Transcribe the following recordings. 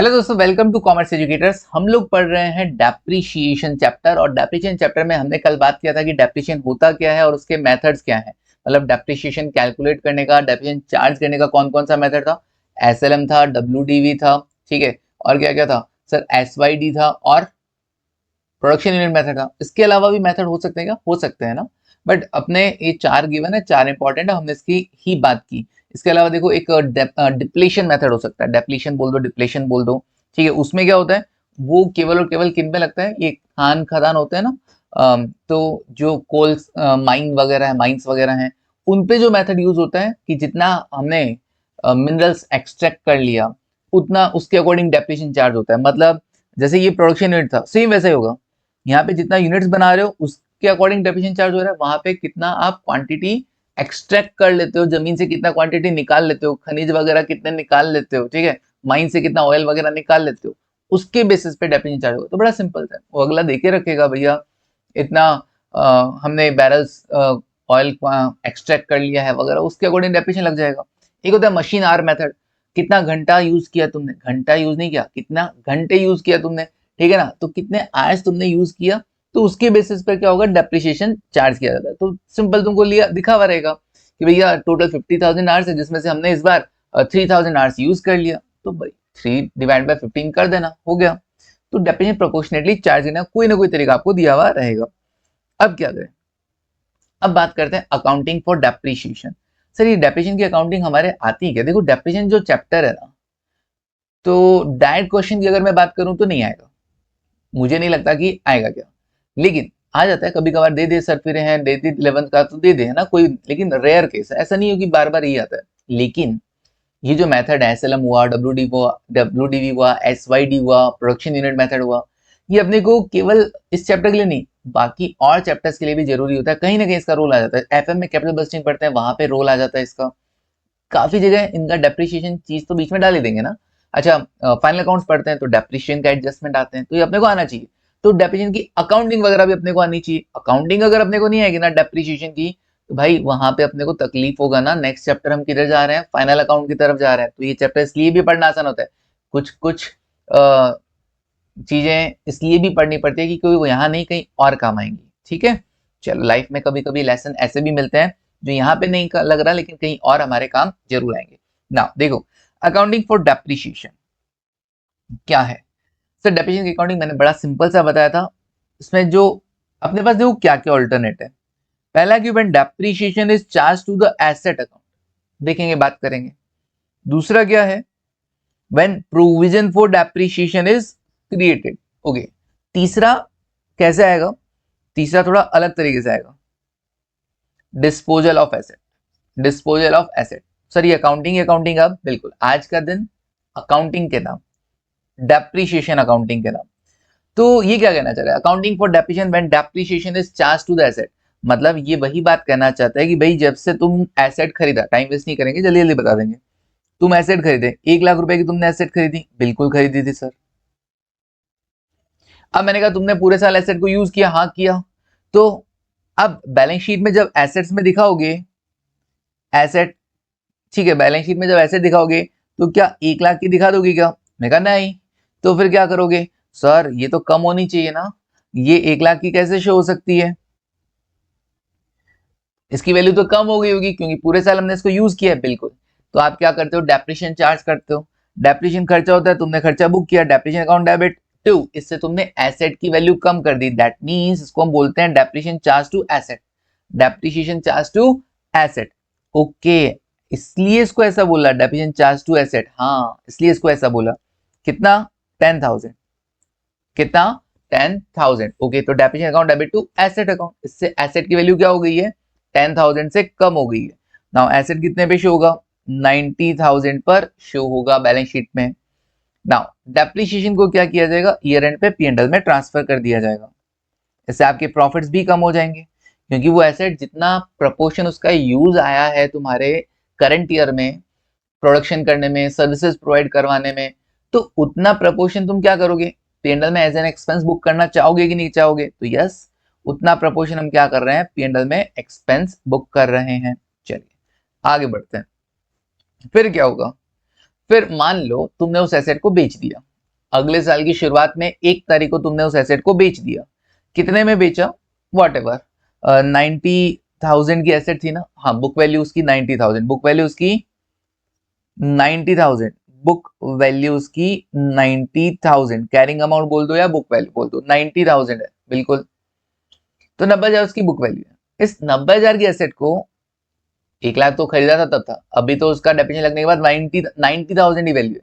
Hello दोस्तों, welcome to commerce educators. हम लोग पढ़ रहे हैं डेप्रीशिएशन चैप्टर और डेप्रीशिएशन चैप्टर में हमने कल बात किया था कि डेप्रीशिएशन होता क्या है और उसके मेथड्स क्या हैं। मतलब डेप्रीशिएशन कैलकुलेट करने का, डेप्रीशिएशन चार्ज करने का कौन कौन सा मेथड था। एसएलएम था, डब्ल्यूडीवी था, ठीक है, और क्या क्या था सर, एसवाईडी था और प्रोडक्शन यूनिट मेथड था। इसके अलावा भी मेथड हो सकते हैं क्या? हो सकते हैं ना, बट अपने ये चार गिवन है, चार इंपॉर्टेंट है, हमने इसकी ही बात की। इसके अलावा देखो एक डिप्लीशन मेथड हो सकता है, डेप्लीशन बोल दो, डिप्लीशन बोल दो, ठीक है। उसमें क्या होता है, वो केवल और केवल किन पे लगता है, ये खान खदान होते हैं ना, तो जो कोल माइन वगैरह है, माइंस वगैरह हैं, उन पे जो मेथड यूज होता है कि जितना हमने मिनरल्स एक्सट्रैक्ट कर लिया उतना उसके अकॉर्डिंग डेप्लीशन चार्ज होता है। मतलब जैसे ये प्रोडक्शन यूनिट था, सेम वैसा ही होगा। यहाँ पे जितना यूनिट्स बना रहे हो उसके अकॉर्डिंग डेप्रीशिएशन चार्ज हो रहा है, वहां पे कितना आप क्वांटिटी एक्सट्रैक्ट कर लेते हो, जमीन से कितना क्वांटिटी निकाल लेते हो, खनिज वगैरह कितने निकाल लेते हो, ठीक है, माइन से कितना ऑयल वगैरह निकाल लेते हो, उसके बेसिस पे डेप्रीशिएशन चार्ज होगा। तो बड़ा सिंपल है, वो अगला देके रखेगा भैया इतना हमने बैरल्स ऑयल एक्सट्रैक्ट कर लिया है वगैरह, उसके अकॉर्डिंग डेप्रीशिएशन लग जाएगा। एक होता है मशीन आवर मेथड, कितना घंटा यूज किया तुमने, घंटा यूज नहीं किया, कितना घंटे यूज किया तुमने, ठीक है ना, तो कितने आवर्स तुमने यूज किया, तो उसके बेसिस पर क्या होगा, डेप्रिसिएशन चार्ज किया जाता है। तो सिंपल तुमको लिया दिखा हुआ रहेगा कि भैया टोटल 50,000 आवर्स है, जिसमें से हमने इस बार 3,000 आवर्स यूज कर लिया, तो भाई 3 डिवाइड बाय 15 कर देना, हो गया। तो डेप्रिसिएशन प्रोपोर्शनेटली चार्ज करने का कोई ना कोई तरीका आपको दिया हुआ रहेगा। अब क्या करें, अब बात करते हैं अकाउंटिंग फॉर डेप्रिसिएशन। सर ये डेप्रिसिएशन की अकाउंटिंग हमारे आती है क्या? देखो डेप्रिसिएशन जो चैप्टर है ना, तो डायरेक्ट क्वेश्चन की अगर मैं बात करूं तो नहीं आएगा, मुझे नहीं लगता कि आएगा क्या, लेकिन आ जाता है कभी कभार, दे दे सर फिर हैं, दे दे 11th का तो दे दे, है ना कोई, लेकिन रेयर केस है, ऐसा नहीं हो कि बार बार यही आता है। लेकिन ये जो मेथड है, एसएलएम हुआ, डब्ल्यूडीवी हुआ, एसवाईडी हुआ, प्रोडक्शन यूनिट मेथड हुआ, ये अपने को केवल इस चैप्टर के लिए नहीं, बाकी और चैप्टर्स के लिए भी जरूरी होता है। कहीं ना कहीं इसका रोल आ जाता है। एफएम में कैपिटल बस्टिंग पढ़ते हैं, वहां पे रोल आ जाता है इसका। काफी जगह इनका डेप्रिशिएशन चीज तो बीच में डाल ही देंगे ना। अच्छा, फाइनल अकाउंट्स पढ़ते हैं तो डेप्रिशिएशन का एडजस्टमेंट आते हैं, तो ये अपने को आना चाहिए। तो डेप्रिशिएशन की अकाउंटिंग वगैरह भी अपने को आनी चाहिए। अकाउंटिंग अगर अपने को नहीं आएगी ना डेप्रिशिएशन की, तो भाई वहां पे अपने को तकलीफ होगा ना। नेक्स्ट चैप्टर हम किधर जा रहे हैं, फाइनल अकाउंट की तरफ जा रहे हैं, तो ये चैप्टर इसलिए भी पढ़ना आसान होता है। कुछ कुछ चीजें इसलिए भी पढ़नी पड़ती है कि कोई वो यहाँ नहीं, कहीं और काम आएंगी, ठीक है। चलो, लाइफ में कभी कभी लेसन ऐसे भी मिलते हैं जो यहाँ पे नहीं लग रहा, लेकिन कहीं और हमारे काम जरूर आएंगे ना। देखो, अकाउंटिंग फॉर डेप्रिशिएशन क्या है। सर डेप्रिशिएशन की अकाउंटिंग मैंने बड़ा सिंपल सा बताया था। इसमें जो अपने पास देखो क्या क्या ऑल्टरनेट है। पहला कि when depreciation is charge to the asset account, देखेंगे, बात करेंगे। दूसरा क्या है, when provision for depreciation is created, okay. तीसरा कैसे आएगा, तीसरा थोड़ा अलग तरीके से आएगा, disposal of asset, disposal of asset. Sir ये अकाउंटिंग, अकाउंटिंग, अब बिल्कुल आज का दिन अकाउंटिंग के नाम, डेप्रिशिएशन अकाउंटिंग के नाम। तो ये क्या कहना चाह रहा है, accounting for depreciation when depreciation is charge to the asset. मतलब ये वही बात कहना चाहता है कि भाई जब से तुम एसेट खरीदा, टाइम वेस्ट नहीं करेंगे, जल्दी जल्दी बता देंगे। तुम एसेट खरीदे, 1 लाख रुपए की तुमने एसेट खरीदी, बिल्कुल खरीदी थी सर। अब मैंने कहा तुमने पूरे साल एसेट को यूज किया, हाँ किया। तो अब बैलेंस शीट में जब एसेट्स में दिखाओगे एसेट, ठीक है, बैलेंस शीट में जब एसेट दिखाओगे तो क्या 1 लाख की दिखा दोगे क्या? मैं कहा नहीं। तो फिर क्या करोगे, सर ये तो कम होनी चाहिए ना, ये 1 लाख की कैसे शो हो सकती है, इसकी वैल्यू तो कम हो गई होगी क्योंकि पूरे साल हमने इसको यूज किया है, बिल्कुल। तो आप क्या करते हो, डेप्रिशिएशन चार्ज करते हो। डेप्रिशिएशन खर्चा होता है, तुमने खर्चा बुक किया, डेप्रिशिएशन अकाउंट डेबिट टू, इससे तुमने एसेट की वैल्यू कम कर दी, दैट मींस इसको हम बोलते हैं depreciation charge to asset, depreciation charge to asset, okay. इसलिए इसको ऐसा बोला, डेप्रिशिएशन चार्ज टू एसेट, हाँ इसलिए इसको ऐसा बोला। कितना, 10,000, कितना, 10,000, ओके। तो depreciation account debit to asset account, इससे एसेट की वैल्यू क्या हो गई है, 10,000 से कम हो गई है। नाउ एसेट कितने पे शो होगा, 90,000 पर शो होगा बैलेंस शीट में। नाउ डेप्रिशिएशन को क्या किया जाएगा, ईयर एंड पे P&L में ट्रांसफर कर दिया जाएगा। इससे आपके प्रॉफिट्स भी कम हो जाएंगे, क्योंकि वो एसेट जितना प्रपोर्शन उसका यूज आया है तुम्हारे करंट ईयर में, प्रोडक्शन करने में, सर्विसेज प्रोवाइड करवाने में, तो उतना प्रपोर्शन तुम क्या करोगे, P&L में एज एन एक्सपेंस बुक करना चाहोगे कि नहीं चाहोगे, तो यस, उतना प्रपोर्शन हम क्या कर रहे हैं, P&L में एक्सपेंस बुक कर रहे हैं। चलिए आगे बढ़ते हैं। फिर क्या होगा, फिर मान लो तुमने उस एसेट को बेच दिया, अगले साल की शुरुआत में 1 तारीख को तुमने उस एसेट को बेच दिया। कितने में बेचा? वॉट एवर, 90,000 की एसेट थी ना, हाँ बुक वैल्यू उसकी 90,000, बुक वैल्यू उसकी 90,000, बुक वैल्यू उसकी 90,000, कैरिंग अमाउंट बोल दो या बुक वैल्यू बोल दो, 90,000 है बिल्कुल। तो 90,000 उसकी बुक वैल्यू है। इस 90,000 की एसेट को 1 लाख तो खरीदा था तब था, अभी तो उसका डेप्रिसिएशन लगने के बाद 90,000 ही वैल्यू है।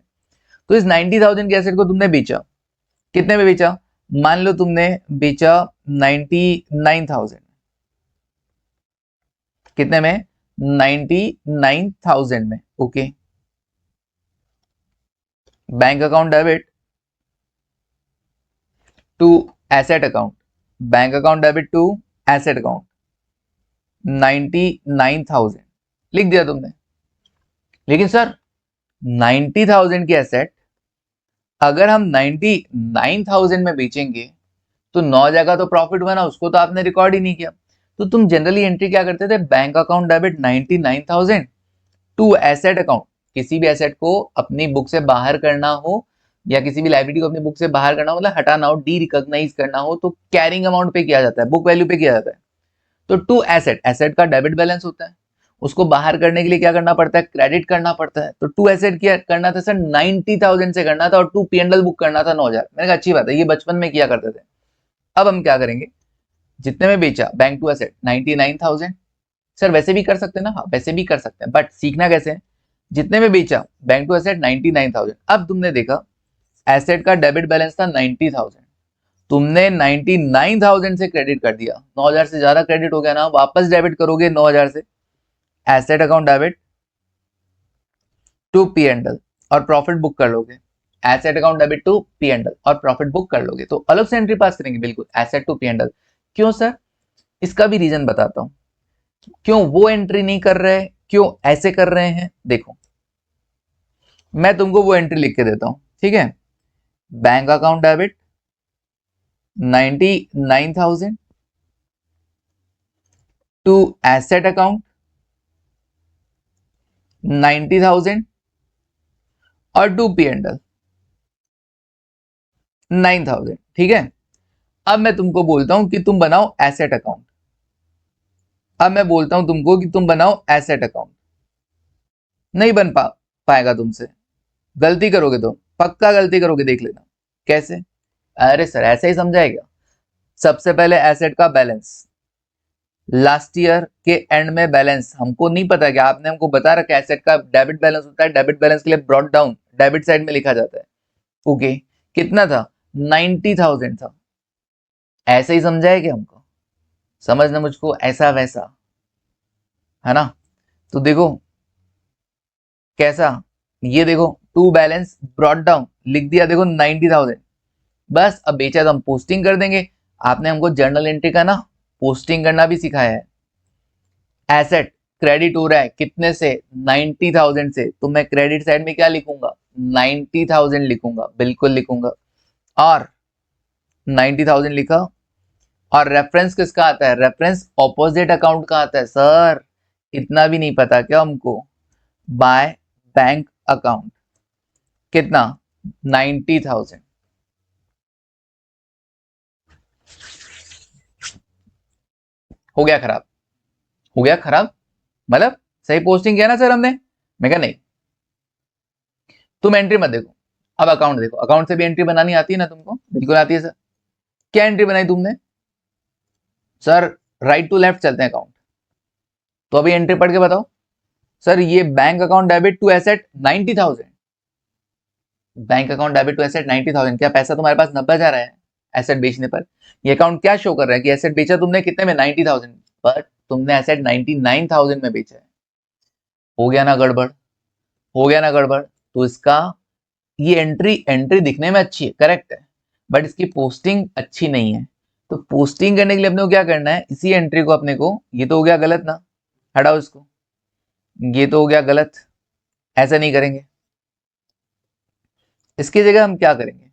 तो इस 90,000 की एसेट को तुमने बेचा, कितने में बेचा? मान लो तुमने बेचा 99,000, कितने में? 99,000 में। Okay, bank account debit to asset account, bank account debit to asset account, 99,000 लिख दिया तुमने। लेकिन सर 90,000 की एसेट अगर हम 99,000 में बेचेंगे तो 9,000 का तो प्रॉफिट बना, उसको तो आपने रिकॉर्ड ही नहीं किया। तो तुम जनरली एंट्री क्या करते थे? Bank account debit 99,000 to asset account, किसी भी एसेट को अपनी बुक से बाहर करना हो या किसी भी लाइबिलिटी को अपनी बुक से बाहर करना हो, मतलब हटाना हो, डी रिकॉग्नाइज करना हो, तो कैरिंग अमाउंट पे किया जाता है, बुक वैल्यू पे किया जाता है। तो टू एसेट, एसेट का डेबिट बैलेंस होता है, उसको बाहर करने के लिए क्या करना पड़ता है? क्रेडिट करना पड़ता है। तो टू एसेट क्या करना था सर? 90,000 से करना था और टू पीएनएल बुक करना था 9,000। मैंने कहा अच्छी बात है, ये बचपन में किया करते थे। अब हम क्या करेंगे? जितने में बेचा बैंक टू एसेट 99,000, सर वैसे भी कर सकते हैं ना, हाँ वैसे भी कर सकते हैं, बट सीखना कैसे है? जितने में बेचा बैंक टू एसेट 99,000, अब तुमने देखा एसेट का डेबिट बैलेंस था 90,000, तुमने 99,000 से क्रेडिट कर दिया, 9,000 से ज्यादा क्रेडिट हो गया ना, वापस डेबिट करोगे 9,000 से, asset account debit to P and L और प्रॉफिट बुक कर लोगे, asset account debit to P and L और प्रॉफिट बुक कर लोगे, तो अलग से एंट्री पास करेंगे बिल्कुल, एसेट टू पी एंडल। क्यों सर? इसका भी रीजन बताता हूं, क्यों वो एंट्री नहीं कर रहे, क्यों ऐसे कर रहे हैं। देखो मैं तुमको वो एंट्री लिख के देता हूं, ठीक है? Bank account debit 99,000 to asset account 90,000 और टू पी एंडल 9,000, ठीक है? अब मैं तुमको बोलता हूं कि तुम बनाओ एसेट अकाउंट, अब मैं बोलता हूं तुमको कि तुम बनाओ एसेट अकाउंट, नहीं बन पाएगा तुमसे, गलती करोगे तो पक्का गलती करोगे, देख लेना कैसे। अरे सर ऐसे ही समझाएगा। सबसे पहले एसेट का बैलेंस, लास्ट ईयर के एंड में बैलेंस हमको नहीं पता, क्या आपने हमको बता रखा है एसेट का डेबिट बैलेंस होता है, डेबिट बैलेंस के लिए ब्रॉट डाउन डेबिट साइड में लिखा जाता है। ओके, कितना था? 90,000 था। ऐसे ही समझाएगा हमको, समझना मुझको ऐसा वैसा, है ना? तो देखो कैसा, ये देखो टू बैलेंस ब्रॉट डाउन लिख दिया, देखो 90,000, बस अब बेचा तो हम पोस्टिंग कर देंगे। आपने हमको जर्नल एंट्री का ना पोस्टिंग करना भी सिखाया है। एसेट क्रेडिट हो रहा है कितने से? 90,000 से, तो मैं क्रेडिट साइड में क्या लिखूंगा? 90,000 लिखूंगा, बिल्कुल लिखूंगा। और 90,000 लिखा, और रेफरेंस किसका आता है? रेफरेंस ऑपोजिट अकाउंट का आता है। सर इतना भी नहीं पता क्या हमको? बाय बैंक अकाउंट कितना? 90,000। हो गया खराब, हो गया खराब, मतलब सही पोस्टिंग किया ना सर हमने? मैं कहा नहीं, तुम एंट्री मत देखो, अब अकाउंट देखो। अकाउंट से भी एंट्री बनानी आती है ना तुमको? बिल्कुल आती है सर। क्या एंट्री बनाई तुमने? सर राइट टू लेफ्ट चलते हैं अकाउंट, तो अभी एंट्री पढ़ के बताओ। सर ये bank account debit to asset 90,000, bank account debit to asset 90,000, क्या पैसा तुम्हारे पास 90,000 है एसेट बेचने पर? ये अकाउंट क्या शो कर रहा है कि एसेट बेचा तुमने कितने में? 90,000, बट तुमने एसेट 99,000 में बेचा है। हो गया ना गड़बड़, हो गया ना गड़बड़? तो इसका ये एंट्री एंट्री दिखने में अच्छी है, करेक्ट है, बट इसकी पोस्टिंग अच्छी नहीं है। तो पोस्टिंग करने के लिए अपने को क्या करना है? इसी एंट्री को अपने को, ये तो हो गया गलत ना, हटाओ इसको, ये तो हो गया गलत, ऐसा नहीं करेंगे। इसकी जगह हम क्या करेंगे?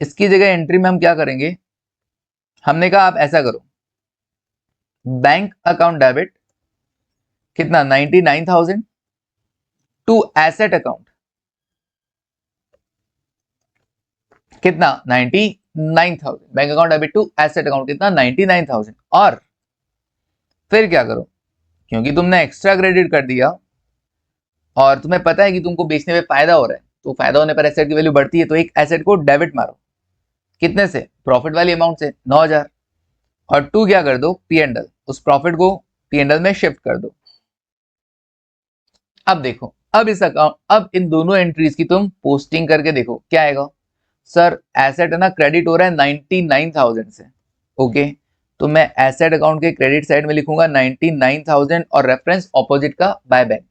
इसकी जगह एंट्री में हम क्या करेंगे? हमने कहा आप ऐसा करो, बैंक अकाउंट डेबिट कितना? 99,000 टू एसेट अकाउंट कितना 99,000। Bank account debit to asset account कितना 99,000। और फिर क्या करो, क्योंकि तुमने एक्स्ट्रा क्रेडिट कर दिया और तुम्हें पता है कि तुमको बेचने में फायदा हो रहा है, तो फायदा होने पर एसेट की वैल्यू बढ़ती है, तो एक एसेट को डेबिट मारो। कितने से? प्रॉफिट वाली अमाउंट से 9,000। और टू क्या कर दो, पी एंड एल, उस प्रॉफिट को पी एंड एल में शिफ्ट कर दो। अब देखो, अब इस अकाउंट, अब इन दोनों एंट्रीज की तुम पोस्टिंग करके देखो क्या आएगा। सर एसेट है ना क्रेडिट हो रहा है 99,000 से, ओके, तो मैं एसेट अकाउंट के क्रेडिट साइड में लिखूंगा 99,000 और रेफरेंस ऑपोजिट का बाय बैंक।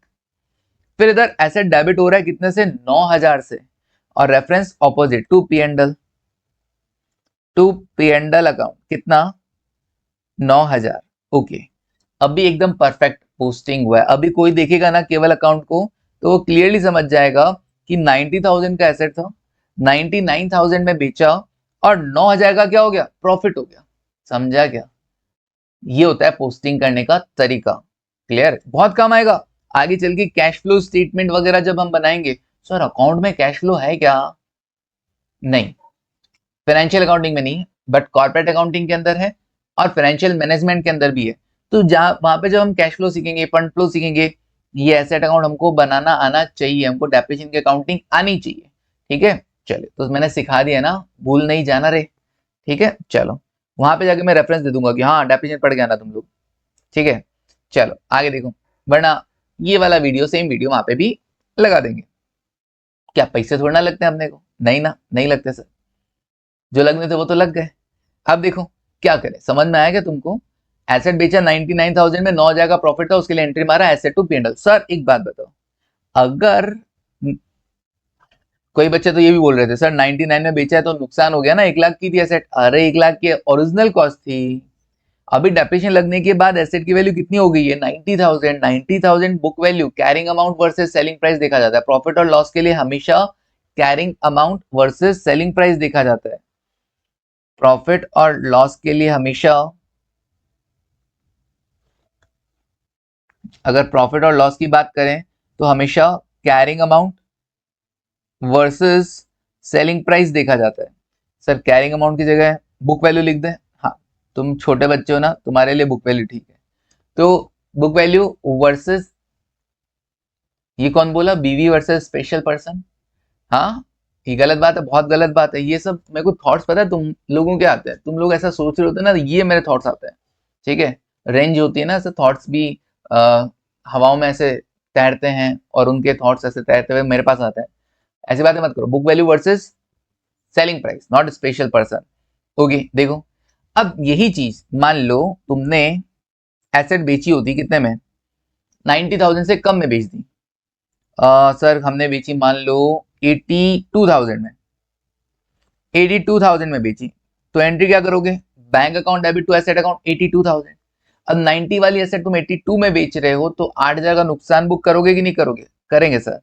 फिर इधर एसेट डेबिट हो रहा है कितने से, 9,000 से, और reference opposite to P and L, to P and L account कितना 9,000, ओके। अभी एकदम परफेक्ट पोस्टिंग हुआ है। अभी कोई देखेगा ना केवल अकाउंट को तो वो क्लियरली समझ जाएगा कि 90,000 का एसेट था, 99,000 में बेचा और 9,000 का क्या हो गया, प्रॉफिट हो गया। समझा क्या? ये होता है पोस्टिंग करने का तरीका। क्लियर? बहुत काम आएगा आगे चल के कैश फ्लो स्टेटमेंट वगैरह जब हम बनाएंगे। सर अकाउंट में कैश फ्लो है क्या? नहीं, फाइनेंशियल अकाउंटिंग में नहीं, बट कॉर्पोरेट अकाउंटिंग के अंदर है और फाइनेंशियल मैनेजमेंट के अंदर भी है। तो जहां वहां पे जब हम कैश फ्लो सीखेंगे, फंड फ्लो सीखेंगे, ये एसेट अकाउंट हमको बनाना आना चाहिए, हमको डेप्रिसिएशन की अकाउंटिंग आनी चाहिए। ठीक है, चलिए, तो मैंने सिखा दिया ना, भूल नहीं जाना रे। ठीक है, चलो, वहां पे जाके मैं रेफरेंस दे दूंगा कि हाँ डेप्रिसिएशन पढ़ के आना तुम लोग। ठीक है, चलो आगे देखो, वरना ये वाला वीडियो, सेम वीडियो वहां पे भी लगा देंगे। क्या पैसे थोड़ा ना लगते हैं अपने को? नहीं ना, नहीं लगते सर, जो लगने थे वो तो लग गए। अब देखो क्या करें, समझ में आया क्या तुमको? एसेट बेचा 99,000 में, 9,000 का प्रॉफिट था, उसके लिए एंट्री मारा एसेट टू पी&एल। सर एक बात बताओ, अगर कोई बच्चे तो ये भी बोल रहे थे सर 99 में बेचा है तो नुकसान हो गया ना, 1,00,000 की थी एसेट। अरे 1,00,000 की ओरिजिनल कॉस्ट थी, अभी डेप्रिसिएशन लगने के बाद एसेट की वैल्यू कितनी हो गई है, 90,000। 90,000 book value, carrying amount versus selling price देखा जाता है। प्रॉफिट और लॉस के लिए हमेशा carrying amount versus selling price देखा जाता है। प्रॉफिट और लॉस के लिए हमेशा, अगर प्रॉफिट और लॉस की बात करें तो हमेशा carrying amount versus selling price देखा जाता है। सर कैरिंग अमाउंट की जगह बुक वैल्यू लिख दें? हाँ, तुम छोटे बच्चे हो ना, तुम्हारे लिए बुक वैल्यू ठीक है। तो बुक वैल्यू वर्सेस, ये कौन बोला, बीवी वर्सेस स्पेशल पर्सन? हाँ, ये गलत बात है, बहुत गलत बात है। ये सब मेरे को थॉट्स पता है तुम लोगों के आते हैं, तुम लोग ऐसा सोच रहे होते हैं ना, ये मेरे थॉट्स आते हैं। ठीक है, रेंज होती है ना, ऐसे थॉट्स भी हवाओं में ऐसे तैरते हैं और उनके थॉट्स ऐसे तैरते हुए मेरे पास आते हैं। ऐसी बातें मत करो। Book value versus selling price, not special person. Okay, देखो, अब यही चीज मान लो तुमने एसेट बेची होती कितने में, 90,000 से कम में बेच दी। सर हमने बेची मान लो 82,000 में, 82,000 में बेची, तो एंट्री क्या करोगे, bank account debit to asset account 82,000। अब 90 वाली एसेट तुम 82 में बेच रहे हो, तो 8,000 का नुकसान बुक करोगे कि नहीं करोगे? करेंगे सर।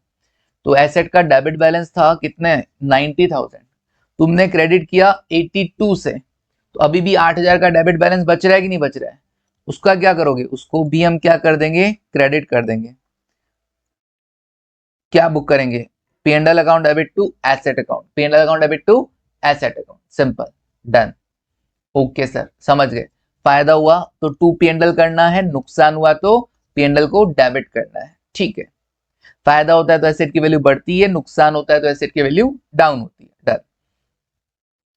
तो एसेट का डेबिट बैलेंस था कितने, 90,000, तुमने क्रेडिट किया 82 से, तो अभी भी 8,000 का डेबिट बैलेंस बच रहा है कि नहीं बच रहा है? उसका क्या करोगे, उसको भी हम क्या कर देंगे, क्रेडिट कर देंगे। क्या बुक करेंगे, P&L account debit to asset account, P&L account debit to asset account, simple, done. Okay sir, समझ गए। फायदा हुआ तो टू पी&एल करना है, नुकसान हुआ तो पी&एल को डेबिट करना है। ठीक है, फायदा होता है तो एसेट की वैल्यू बढ़ती है, नुकसान होता है तो एसेट की वैल्यू डाउन होती है, डन।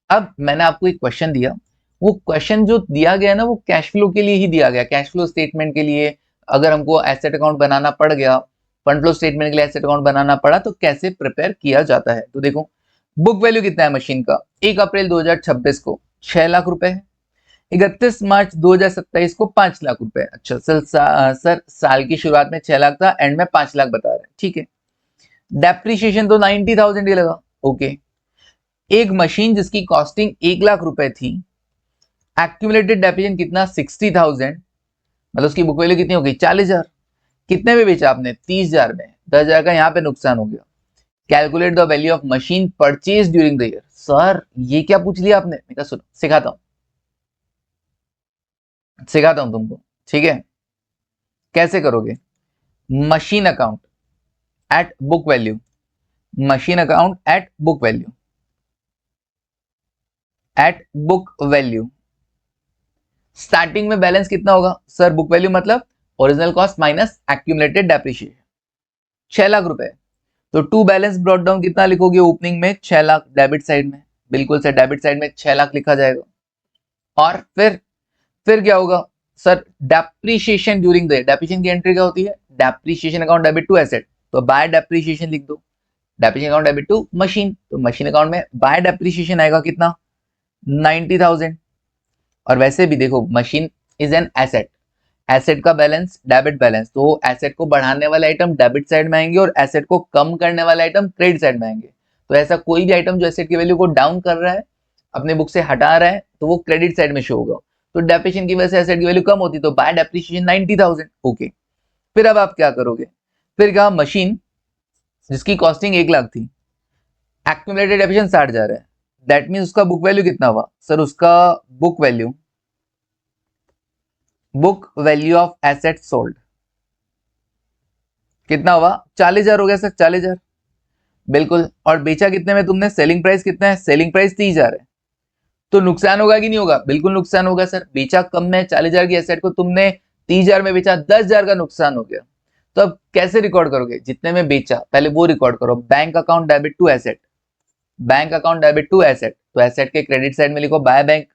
अब मैंने आपको एक क्वेश्चन दिया, वो क्वेश्चन जो दिया गया ना वो कैश फ्लो के लिए ही दिया गया, कैश फ्लो स्टेटमेंट के लिए। अगर हमको एसेट अकाउंट बनाना पड़ गया, फंड फ्लो स्टेटमेंट के लिए एसेट अकाउंट बनाना पड़ा, तो कैसे प्रिपेयर किया जाता है। तो देखो, बुक वैल्यू कितना है मशीन का, 1 अप्रैल 2026 को 6 लाख रुपए है, 31 मार्च 2027 को 5 लाख रुपए। अच्छा सर साल की शुरुआत में 6 लाख था, एंड में 5 लाख बता रहे हैं, ठीक है। डेप्रिसिएशन तो 90,000 ही लगा, ओके। एक मशीन जिसकी कॉस्टिंग 1 लाख रुपए थी, एक्यूमुलेटेड डेप्रिसिएशन कितना, 60,000, मतलब उसकी बुक वैल्यू कितनी हो गई, 40,000। कितने में बेचा आपने, 30,000 में, 10,000 का यहाँ पे नुकसान हो गया। Calculate the value of machine purchase during the year. Sir ये क्या पूछ लिया आपने, मैं सुनो सिखाता हूं, सिखाता हूं तुमको, ठीक है। कैसे करोगे, machine account at book value, machine account at book value, at book value. Starting में बैलेंस कितना होगा सर? बुक वैल्यू मतलब original cost minus accumulated depreciation, 6 lakh रुपए। तो टू बैलेंस ब्रॉट डाउन कितना लिखोगे ओपनिंग में? 6 लाख डेबिट साइड में, बिल्कुल सर डेबिट साइड में 6 लाख लिखा जाएगा। और फिर क्या होगा sir? Depreciation during the year. Depreciation की एंट्री क्या होती है? Depreciation account debit to asset, तो बाय डेप्रिसिएशन लिख दो। Depreciation account debit to machine, तो मशीन अकाउंट में बाय डेप्रिसिएशन आएगा कितना? 90,000। और वैसे भी देखो machine is an asset, asset का बैलेंस डेबिट बैलेंस, तो एसेट को बढ़ाने वाले आइटम डेबिट साइड में आएंगे और एसेट को कम करने वाले आइटम क्रेडिट साइड में आएंगे। तो ऐसा कोई भी आइटम जो एसेट की वैल्यू को डाउन कर रहा है, अपने बुक से हटा रहा है, तो वो क्रेडिट साइड में शो होगा। तो डेप्रिसिएशन की वजह से एसेट की वैल्यू कम होती, तो बाय डेप्रिसिएशन 90,000। ओके, फिर अब आप क्या करोगे? फिर कहा मशीन जिसकी कॉस्टिंग 1 लाख थी, एक्यूमुलेटेड डेप्रिसिएशन 60,000 है, दैट मीन्स उसका बुक वैल्यू कितना हुआ सर? उसका book value of asset sold कितना हुआ? 40,000 हो गया सर, 40,000 बिल्कुल। और बेचा कितने में तुमने? सेलिंग प्राइस कितना है? सेलिंग प्राइस 30,000 है। तो नुकसान होगा कि नहीं होगा? बिल्कुल नुकसान होगा सर। बेचा कम में 40,000 की एसेट को तुमने 30,000 में बेचा, 10,000 का नुकसान हो गया। तो अब कैसे रिकॉर्ड करोगे? जितने में बेचा पहले वो रिकॉर्ड करो। Bank account debit to asset, bank account debit to asset, तो एसेट के क्रेडिट साइड में लिखो बाय बैंक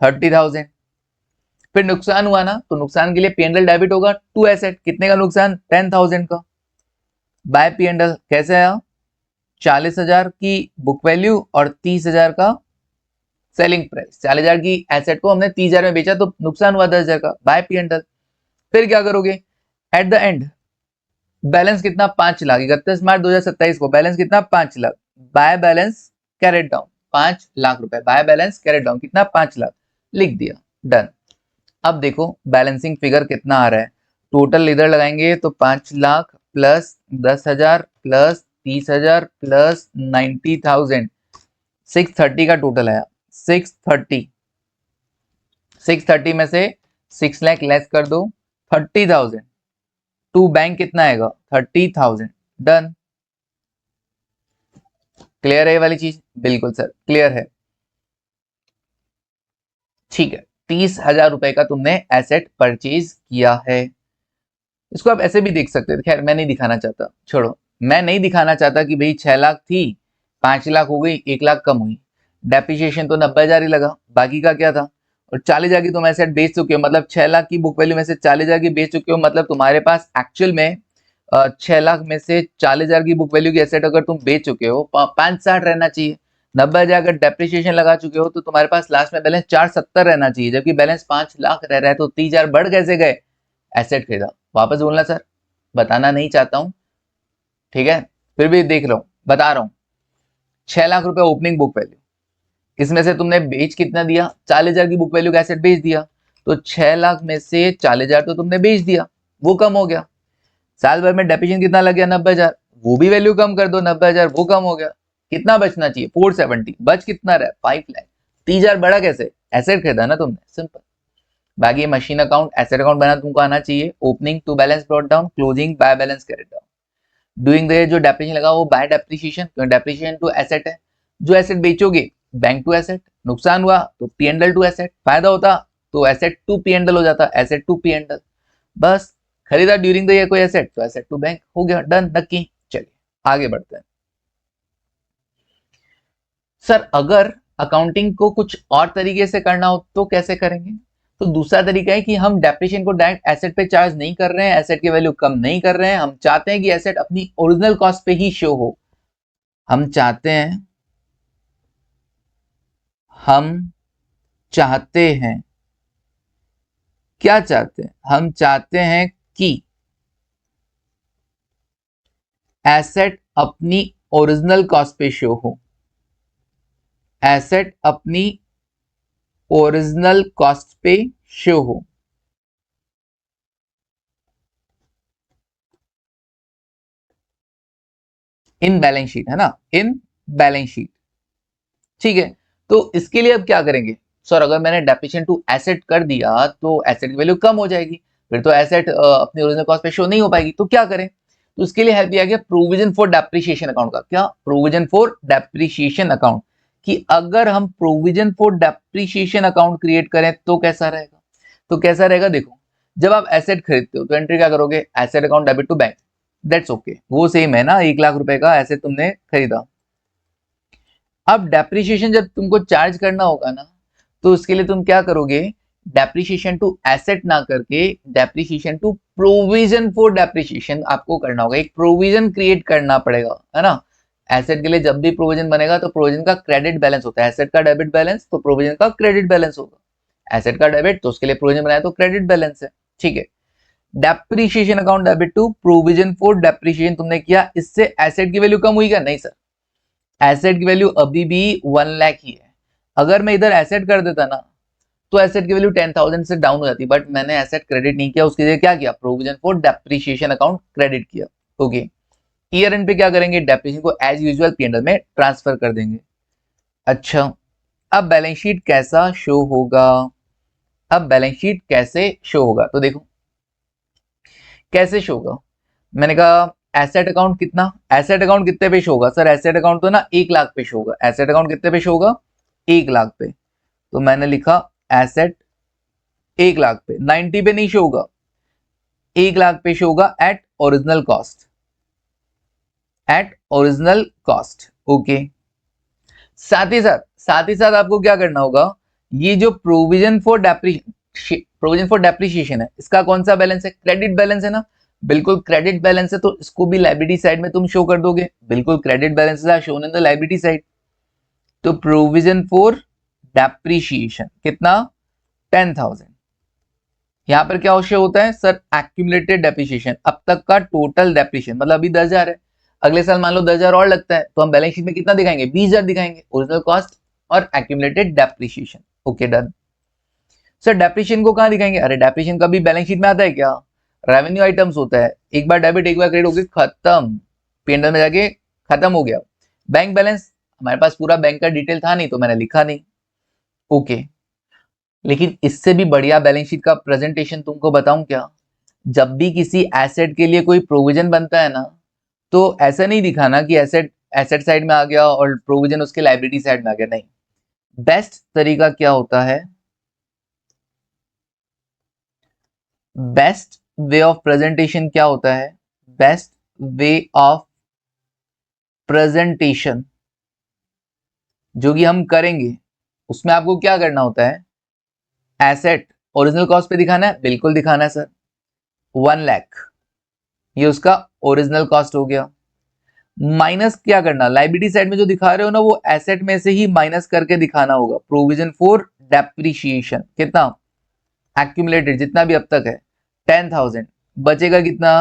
30,000। फिर नुकसान हुआ ना, तो नुकसान के लिए पीएनएल डेबिट होगा टू एसेट, कितने का नुकसान? 10,000 का। बाय पीएनएल कैसे आया? 40,000 की बुक वैल्यू और 30,000 का सेलिंग प्राइस। 40,000 की एसेट को हमने 30,000 में बेचा, तो नुकसान हुआ 10,000 का, बाय पीएनएल। फिर क्या करोगे? एट द एंड बैलेंस कितना? 5 लाख। 31 मार्च 2027 को बैलेंस कितना? 5 lakh. Bye balance carried down 5 lakh रुपए, बाय बैलेंस कैरेट डाउन कितना? 5 लाख लिख दिया, डन। अब देखो बैलेंसिंग फिगर कितना आ रहा है। टोटल इधर लगाएंगे तो 5 लाख प्लस 10,000 प्लस 30,000 प्लस 90,000, 630 का टोटल आया। 630 में से 6 लाख लेस कर दो, 30,000 टू बैंक कितना आएगा? 30,000, डन। क्लियर है ये वाली चीज? बिल्कुल सर क्लियर है। ठीक है, 30,000 रुपए का तुमने एसेट परचेज किया है। इसको आप ऐसे भी देख सकते थे, खैर मैं नहीं दिखाना चाहता, छोड़ो। मैं नहीं दिखाना चाहता कि भाई 6 लाख थी, 5 लाख हो गई, 1 लाख कम हुई। डेप्रिसिएशन तो 90,000 ही लगा, बाकी का क्या था? और 40,000 की तुम एसेट बेच चुके हो, मतलब 6 लाख की बुक वैल्यू में से 40,000 की बेच चुके हो, मतलब तुम्हारे पास एक्चुअल में 6 लाख में से 40,000 की बुक वैल्यू की एसेट अगर तुम बेच चुके हो, 560 रहना चाहिए। 90,000 अगर डेप्रिसिएशन लगा चुके हो, तो तुम्हारे पास लास्ट में बैलेंस 470 रहना चाहिए, जबकि बैलेंस 5 लाख रह रहा है। तो 30,000 बढ़ कैसे गए? एसेट खरीदा। वापस बोलना सर, बताना नहीं चाहता हूं, ठीक है, फिर भी देख लो, बता रहा हूं। 6 लाख रुपए ओपनिंग बुक वैल्यू, इसमें से तुमने बेच कितना दिया? 40,000 की बुक वैल्यू का एसेट बेच दिया, तो 6 लाख में से 40,000 तो तुमने बेच दिया, वो कम हो गया। साल भर में डेप्रिसिएशन कितना लग गया? 90,000, वो भी वैल्यू कम कर दो, 90,000 वो कम हो गया। कितना बचना चाहिए? 470, बच कितना रहा? 5 लाख। 30,000 बढ़ा कैसे? एसेट खरीदा ना तुमने, सिंपल। बाकी मशीन अकाउंट एसेट अकाउंट बना तुमको आना चाहिए। Opening to balance brought down, closing by balance carried down. During the जो डेप्रिसिएशन लगा वो बाय डेप्रिसिएशन, क्योंकि डेप्रिसिएशन टू एसेट है। जो एसेट बेचोगे बैंक टू एसेट, नुकसान हुआ तो पीएनएल टू एसेट, फायदा होता तो एसेट टू पीएनएल हो जाता, एसेट टू पीएनएल। बस खरीदा ड्यूरिंग द ईयर कोई एसेट, तो एसेट टू बैंक हो गया, डन, नक्की। चलिए आगे बढ़ते हैं। सर अगर अकाउंटिंग को कुछ और तरीके से करना हो तो कैसे करेंगे? तो दूसरा तरीका है कि हम डेप्रिसिएशन को डायरेक्ट एसेट पे चार्ज नहीं कर रहे हैं, एसेट की वैल्यू कम नहीं कर रहे हैं, हम चाहते हैं कि एसेट अपनी ओरिजिनल कॉस्ट पे ही शो हो। हम चाहते हैं क्या चाहते हैं? हम चाहते हैं कि एसेट अपनी ओरिजिनल कॉस्ट पे शो हो, एसेट अपनी ओरिजिनल कॉस्ट पे शो हो। इन बैलेंस शीट, है ना, इन बैलेंस शीट, ठीक है। तो इसके लिए अब क्या करेंगे? सर अगर मैंने डेप्रिसिएशन टू एसेट कर दिया तो एसेट की वैल्यू कम हो जाएगी, फिर तो एसेट अपनी ओरिजिनल कॉस्ट पे शो नहीं हो पाएगी, तो क्या करें? तो इसके लिए हेल्प किया गया प्रोविजन फॉर डेप्रिसिएशन अकाउंट का। क्या? Provision for depreciation account. कि अगर हम provision for depreciation account create करें तो कैसा रहेगा। तो कैसा रहेगा, देखो जब आप एसेट खरीदते हो तो एंट्री क्या करोगे, asset account debit to bank, that's okay, वो सेम है ना, 1 लाख रुपए का एसेट तुमने खरीदा। अब डेप्रिसिएशन जब तुमको चार्ज करना होगा ना, तो उसके लिए तुम क्या करोगे, डेप्रिसिएशन टू एसेट ना करके depreciation to provision for depreciation आपको करना होगा। एक प्रोविजन क्रिएट करना पड़ेगा, है ना। एसेट के लिए जब भी प्रोविजन बनेगा तो प्रोविजन का क्रेडिट बैलेंस होता है, एसेट का डेबिट बैलेंस तो प्रोविजन का क्रेडिट बैलेंस होगा। एसेट का डेबिट तो उसके लिए प्रोविजन बनाया तो क्रेडिट बैलेंस है, ठीक है। Depreciation account debit to provision for depreciation तुमने किया, इससे एसेट की वैल्यू कम हुई क्या, नहीं सर, एसेट की वैल्यू अभी भी 1 लाख ही है। अगर मैं इधर एसेट कर देता ना तो एसेट की वैल्यू 10,000 से डाउन हो जाती, बट मैंने एसेट क्रेडिट नहीं किया, उसके लिए क्या किया, provision for depreciation account credit किया, ओके। ईयर एंड पे क्या करेंगे, डेप्रिसिएशन को एज यूजुअल P&L में ट्रांसफर कर देंगे। अच्छा, अब बैलेंस शीट कैसा शो होगा, अब बैलेंस शीट कैसे शो होगा, तो देखो कैसे शो होगा। मैंने कहा एसेट अकाउंट कितना, एसेट अकाउंट कितने पे शो होगा सर, एसेट अकाउंट तो ना 1 लाख पे शो होगा। एसेट अकाउंट कितने पे शो होगा, 1 लाख पे, तो मैंने लिखा एसेट 1 लाख पे, 90 पे नहीं शो होगा, 1 लाख पे शो होगा at original cost, at original cost, okay. साथ ही साथ आपको क्या करना होगा, ये जो प्रोविजन फॉर डेप्रिसिएशन है, इसका कौन सा बैलेंस है, क्रेडिट बैलेंस है ना, बिल्कुल क्रेडिट बैलेंस है, तो इसको भी लायबिलिटी साइड में तुम शो कर दोगे, बिल्कुल credit balance are shown in the liability side. तो प्रोविजन फॉर डेप्रिसिएशन कितना, 10,000। यहां पर क्या शो होता है सर, एक्यूमुलेटेड डेप्रिसिएशन, अब तक का टोटल डेप्रिसिएशन, मतलब अभी 10,000 है, अगले साल मान लो 10,000 और लगता है, तो हम बैलेंस शीट में कितना दिखाएंगे, 20,000 दिखाएंगे, ओरिजिनल कॉस्ट और accumulated depreciation, okay done. Sir depreciation को कहां दिखाएंगे, अरे डेप्रिसिएशन कभी बैलेंस शीट में आता है क्या, रेवेन्यू आइटम्स होता है, एक बार डेबिट एक बार क्रेडिट हो गया, खत्म, P&L में जाके खत्म हो गया। बैंक बैलेंस, हमारे पास पूरा बैंक का डिटेल था नहीं तो मैंने लिखा नहीं, ओके। लेकिन इससे भी बढ़िया बैलेंस शीट का प्रेजेंटेशन तुमको बताऊं क्या, जब भी किसी एसेट के लिए कोई प्रोविजन बनता है ना, तो ऐसा नहीं दिखाना कि एसेट एसेट साइड में आ गया और प्रोविजन उसके लायबिलिटी साइड में आ गया, नहीं। बेस्ट तरीका क्या होता है, बेस्ट वे ऑफ प्रेजेंटेशन क्या होता है, बेस्ट वे ऑफ प्रेजेंटेशन जो कि हम करेंगे, उसमें आपको क्या करना होता है, एसेट ओरिजिनल कॉस्ट पे दिखाना है, बिल्कुल दिखाना है सर, 1 लाख ये उसका ओरिजिनल कॉस्ट हो गया। माइनस क्या करना, लायबिलिटी साइड में जो दिखा रहे हो ना, वो एसेट में से ही माइनस करके दिखाना होगा, प्रोविजन फॉर डेप्रिसिएशन कितना, एक्यूमुलेटेड जितना भी अब तक है 10,000, बचेगा कितना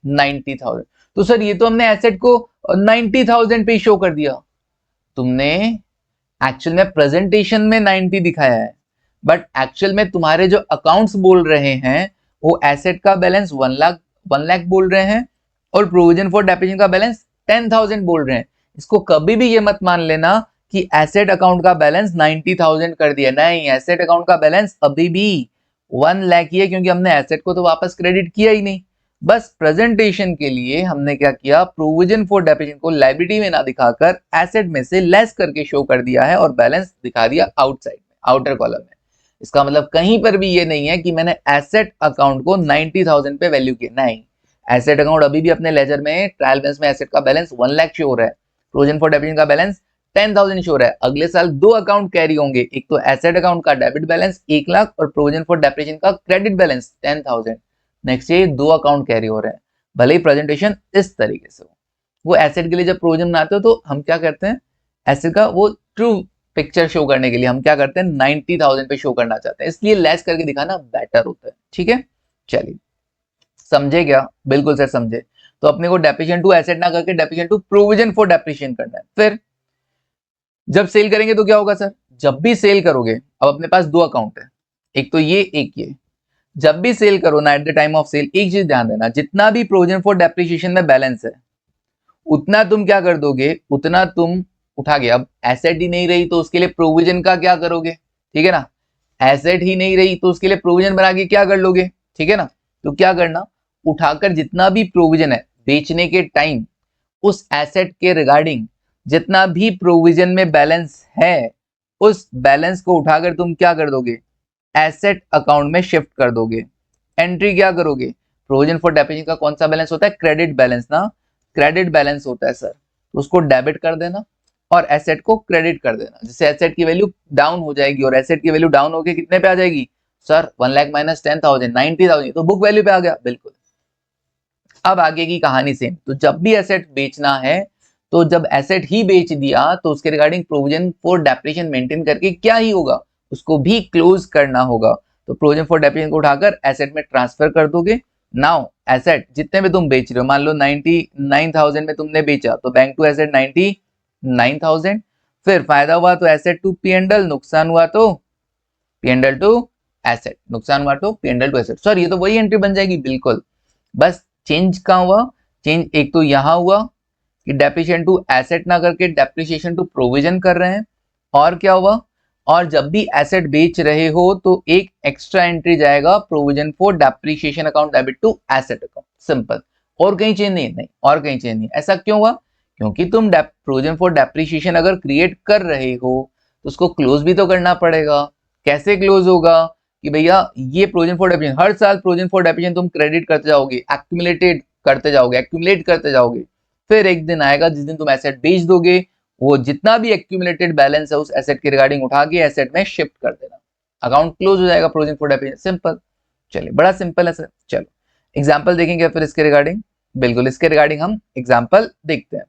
90,000। तो सर ये तो हमने एसेट को 90,000 पे शो कर दिया, तुमने एक्चुअल में प्रेजेंटेशन में 90 दिखाया है, बट एक्चुअल में तुम्हारे जो अकाउंट्स बोल रहे हैं वो एसेट का बैलेंस 1 लाख बोल रहे हैं और प्रोविजन फॉर डेप्रिसिएशन का बैलेंस 10,000 बोल रहे हैं। इसको कभी भी ये मत मान लेना कि एसेट अकाउंट का बैलेंस 90,000 कर दिया, नहीं, एसेट अकाउंट का बैलेंस अभी भी 1 लाख ही है, क्योंकि हमने एसेट को तो वापस क्रेडिट किया ही नहीं। बस प्रेजेंटेशन के लिए हमने क्या किया, प्रोविजन फॉर डेप्रिसिएशन को लायबिलिटी में ना दिखाकर एसेट में से लेस करके शो कर दिया है और बैलेंस दिखा दिया आउटसाइड में, आउटर कॉलम में। इसका मतलब कहीं पर भी ये नहीं है कि मैंने एसेट अकाउंट को 90,000 पे वैल्यू किया, नहीं, एसेट अकाउंट अभी भी अपने लेजर में ट्रायल बैलेंस में एसेट का बैलेंस 1 लाख शो हो रहा है, प्रोविजन फॉर डेप्रिसिएशन का बैलेंस 10,000 शो हो रहा है। अगले साल 2 अकाउंट कैरी होंगे, एक तो एसेट अकाउंट का डेबिट बैलेंस 1 लाख और प्रोविजन फॉर डेप्रिसिएशन का क्रेडिट बैलेंस 10,000। नेक्स्ट ये 2 अकाउंट कैरी हो रहे हैं, भले ही प्रेजेंटेशन इस तरीके से हो। वो एसेट के लिए जब प्रोविजन बनाते हो तो हम क्या करते हैं, एसेट का वो ट्रू पिक्चर शो करने के लिए हम क्या करते हैं, 90,000 पे शो करना चाहते हैं, इसलिए लेस करके दिखाना बेटर होता है, ठीक है। चलिए समझे क्या, बिल्कुल सर समझे। तो अपने को डेप्रिसिएशन टू एसेट ना करके depreciation to provision for depreciation करना है। फिर जब सेल करेंगे तो क्या होगा सर, जब भी सेल करोगे, अब अपने पास 2 अकाउंट है, एक तो ये एक ये, जब भी सेल करो ना at the time of sale, एक चीज ध्यान देना, जितना भी प्रोविजन फॉर डेप्रिसिएशन में बैलेंस है उतना तुम क्या कर दोगे, उतना तुम उठा गया। अब एसेट ही नहीं रही तो उसके लिए प्रोविजन का क्या करोगे, ठीक है ना, एसेट ही नहीं रही तो उसके लिए प्रोविजन बना के क्या कर लोगे, ठीक है ना। तो क्या करना, उठाकर जितना भी प्रोविजन है बेचने के टाइम उस एसेट के रिगार्डिंग जितना भी प्रोविजन में बैलेंस है उस बैलेंस को उठाकर तुम क्या कर दोगे, एसेट अकाउंट में शिफ्ट कर दोगे। एंट्री क्या करोगे, प्रोविजन फॉर डेप्रिसिएशन का कौन सा बैलेंस होता है, क्रेडिट बैलेंस ना, क्रेडिट बैलेंस होता है सर, तो उसको डेबिट कर देना और एसेट को क्रेडिट कर देना। जैसे एसेट की वैल्यू डाउन हो जाएगी और एसेट की वैल्यू डाउन होकर कितने पे आ जाएगी सर, 1 लाख माइनस 10,000, 90,000, तो बुक वैल्यू पे आ गया। बिल्कुल। अब आगे की कहानी सेम, तो जब भी एसेट बेचना है, तो जब एसेट ही बेच दिया तो उसके regarding provision for depreciation maintain करके क्या ही होगा, उसको भी क्लोज करना होगा। तो प्रोविजन फॉर डेप्रिसिएशन को उठाकर एसेट में ट्रांसफर कर दोगे। नाउ एसेट जितने में तुम बेच रहे हो, मान लो 99,000 में तुमने बेचा, तो बैंक टू एसेट 99,000, फिर फायदा हुआ तो asset to P and L, नुकसान हुआ तो P and L to asset, नुकसान हुआ तो P and L to asset. Sir ये तो वही एंट्री बन जाएगी, बिल्कुल, बस चेंज कहाँ हुआ, चेंज एक तो यहां हुआ कि डेप्रिसिएशन टू एसेट ना करके डेप्रिसिएशन टू प्रोविजन कर रहे हैं, और क्या हुआ, और जब भी एसेट बेच रहे हो तो एक एक्स्ट्रा एंट्री जाएगा, provision for depreciation account debit to asset account, simple. और कहीं चेंज नहीं, नहीं और कहीं चेंज नहीं। ऐसा क्यों हुआ, क्योंकि तुम प्रोविजन फॉर डेप्रिसिएशन अगर क्रिएट कर रहे हो तो उसको क्लोज भी तो करना पड़ेगा। कैसे क्लोज होगा कि भैया ये प्रोविजन फॉर डेप्रिसिएशन, हर साल प्रोविजन फॉर डेप्रिसिएशन तुम क्रेडिट करते जाओगे, एक्यूमुलेटेड करते जाओगे, एक्यूमुलेट करते जाओगे, फिर एक दिन आएगा जिस दिन तुम एसेट बेच दोगे, वो जितना भी एक्यूमुलेटेड बैलेंस है उस एसेट के रिगार्डिंग उठा के एसेट में शिफ्ट कर देना, अकाउंट क्लोज हो जाएगा प्रोविजन फॉर डेप्रिसिएशन, सिंपल। चलिए बड़ा सिंपल है सर। चलो एग्जांपल देखेंगे फिर इसके रिगार्डिंग, बिल्कुल इसके रिगार्डिंग हम एग्जांपल देखते हैं।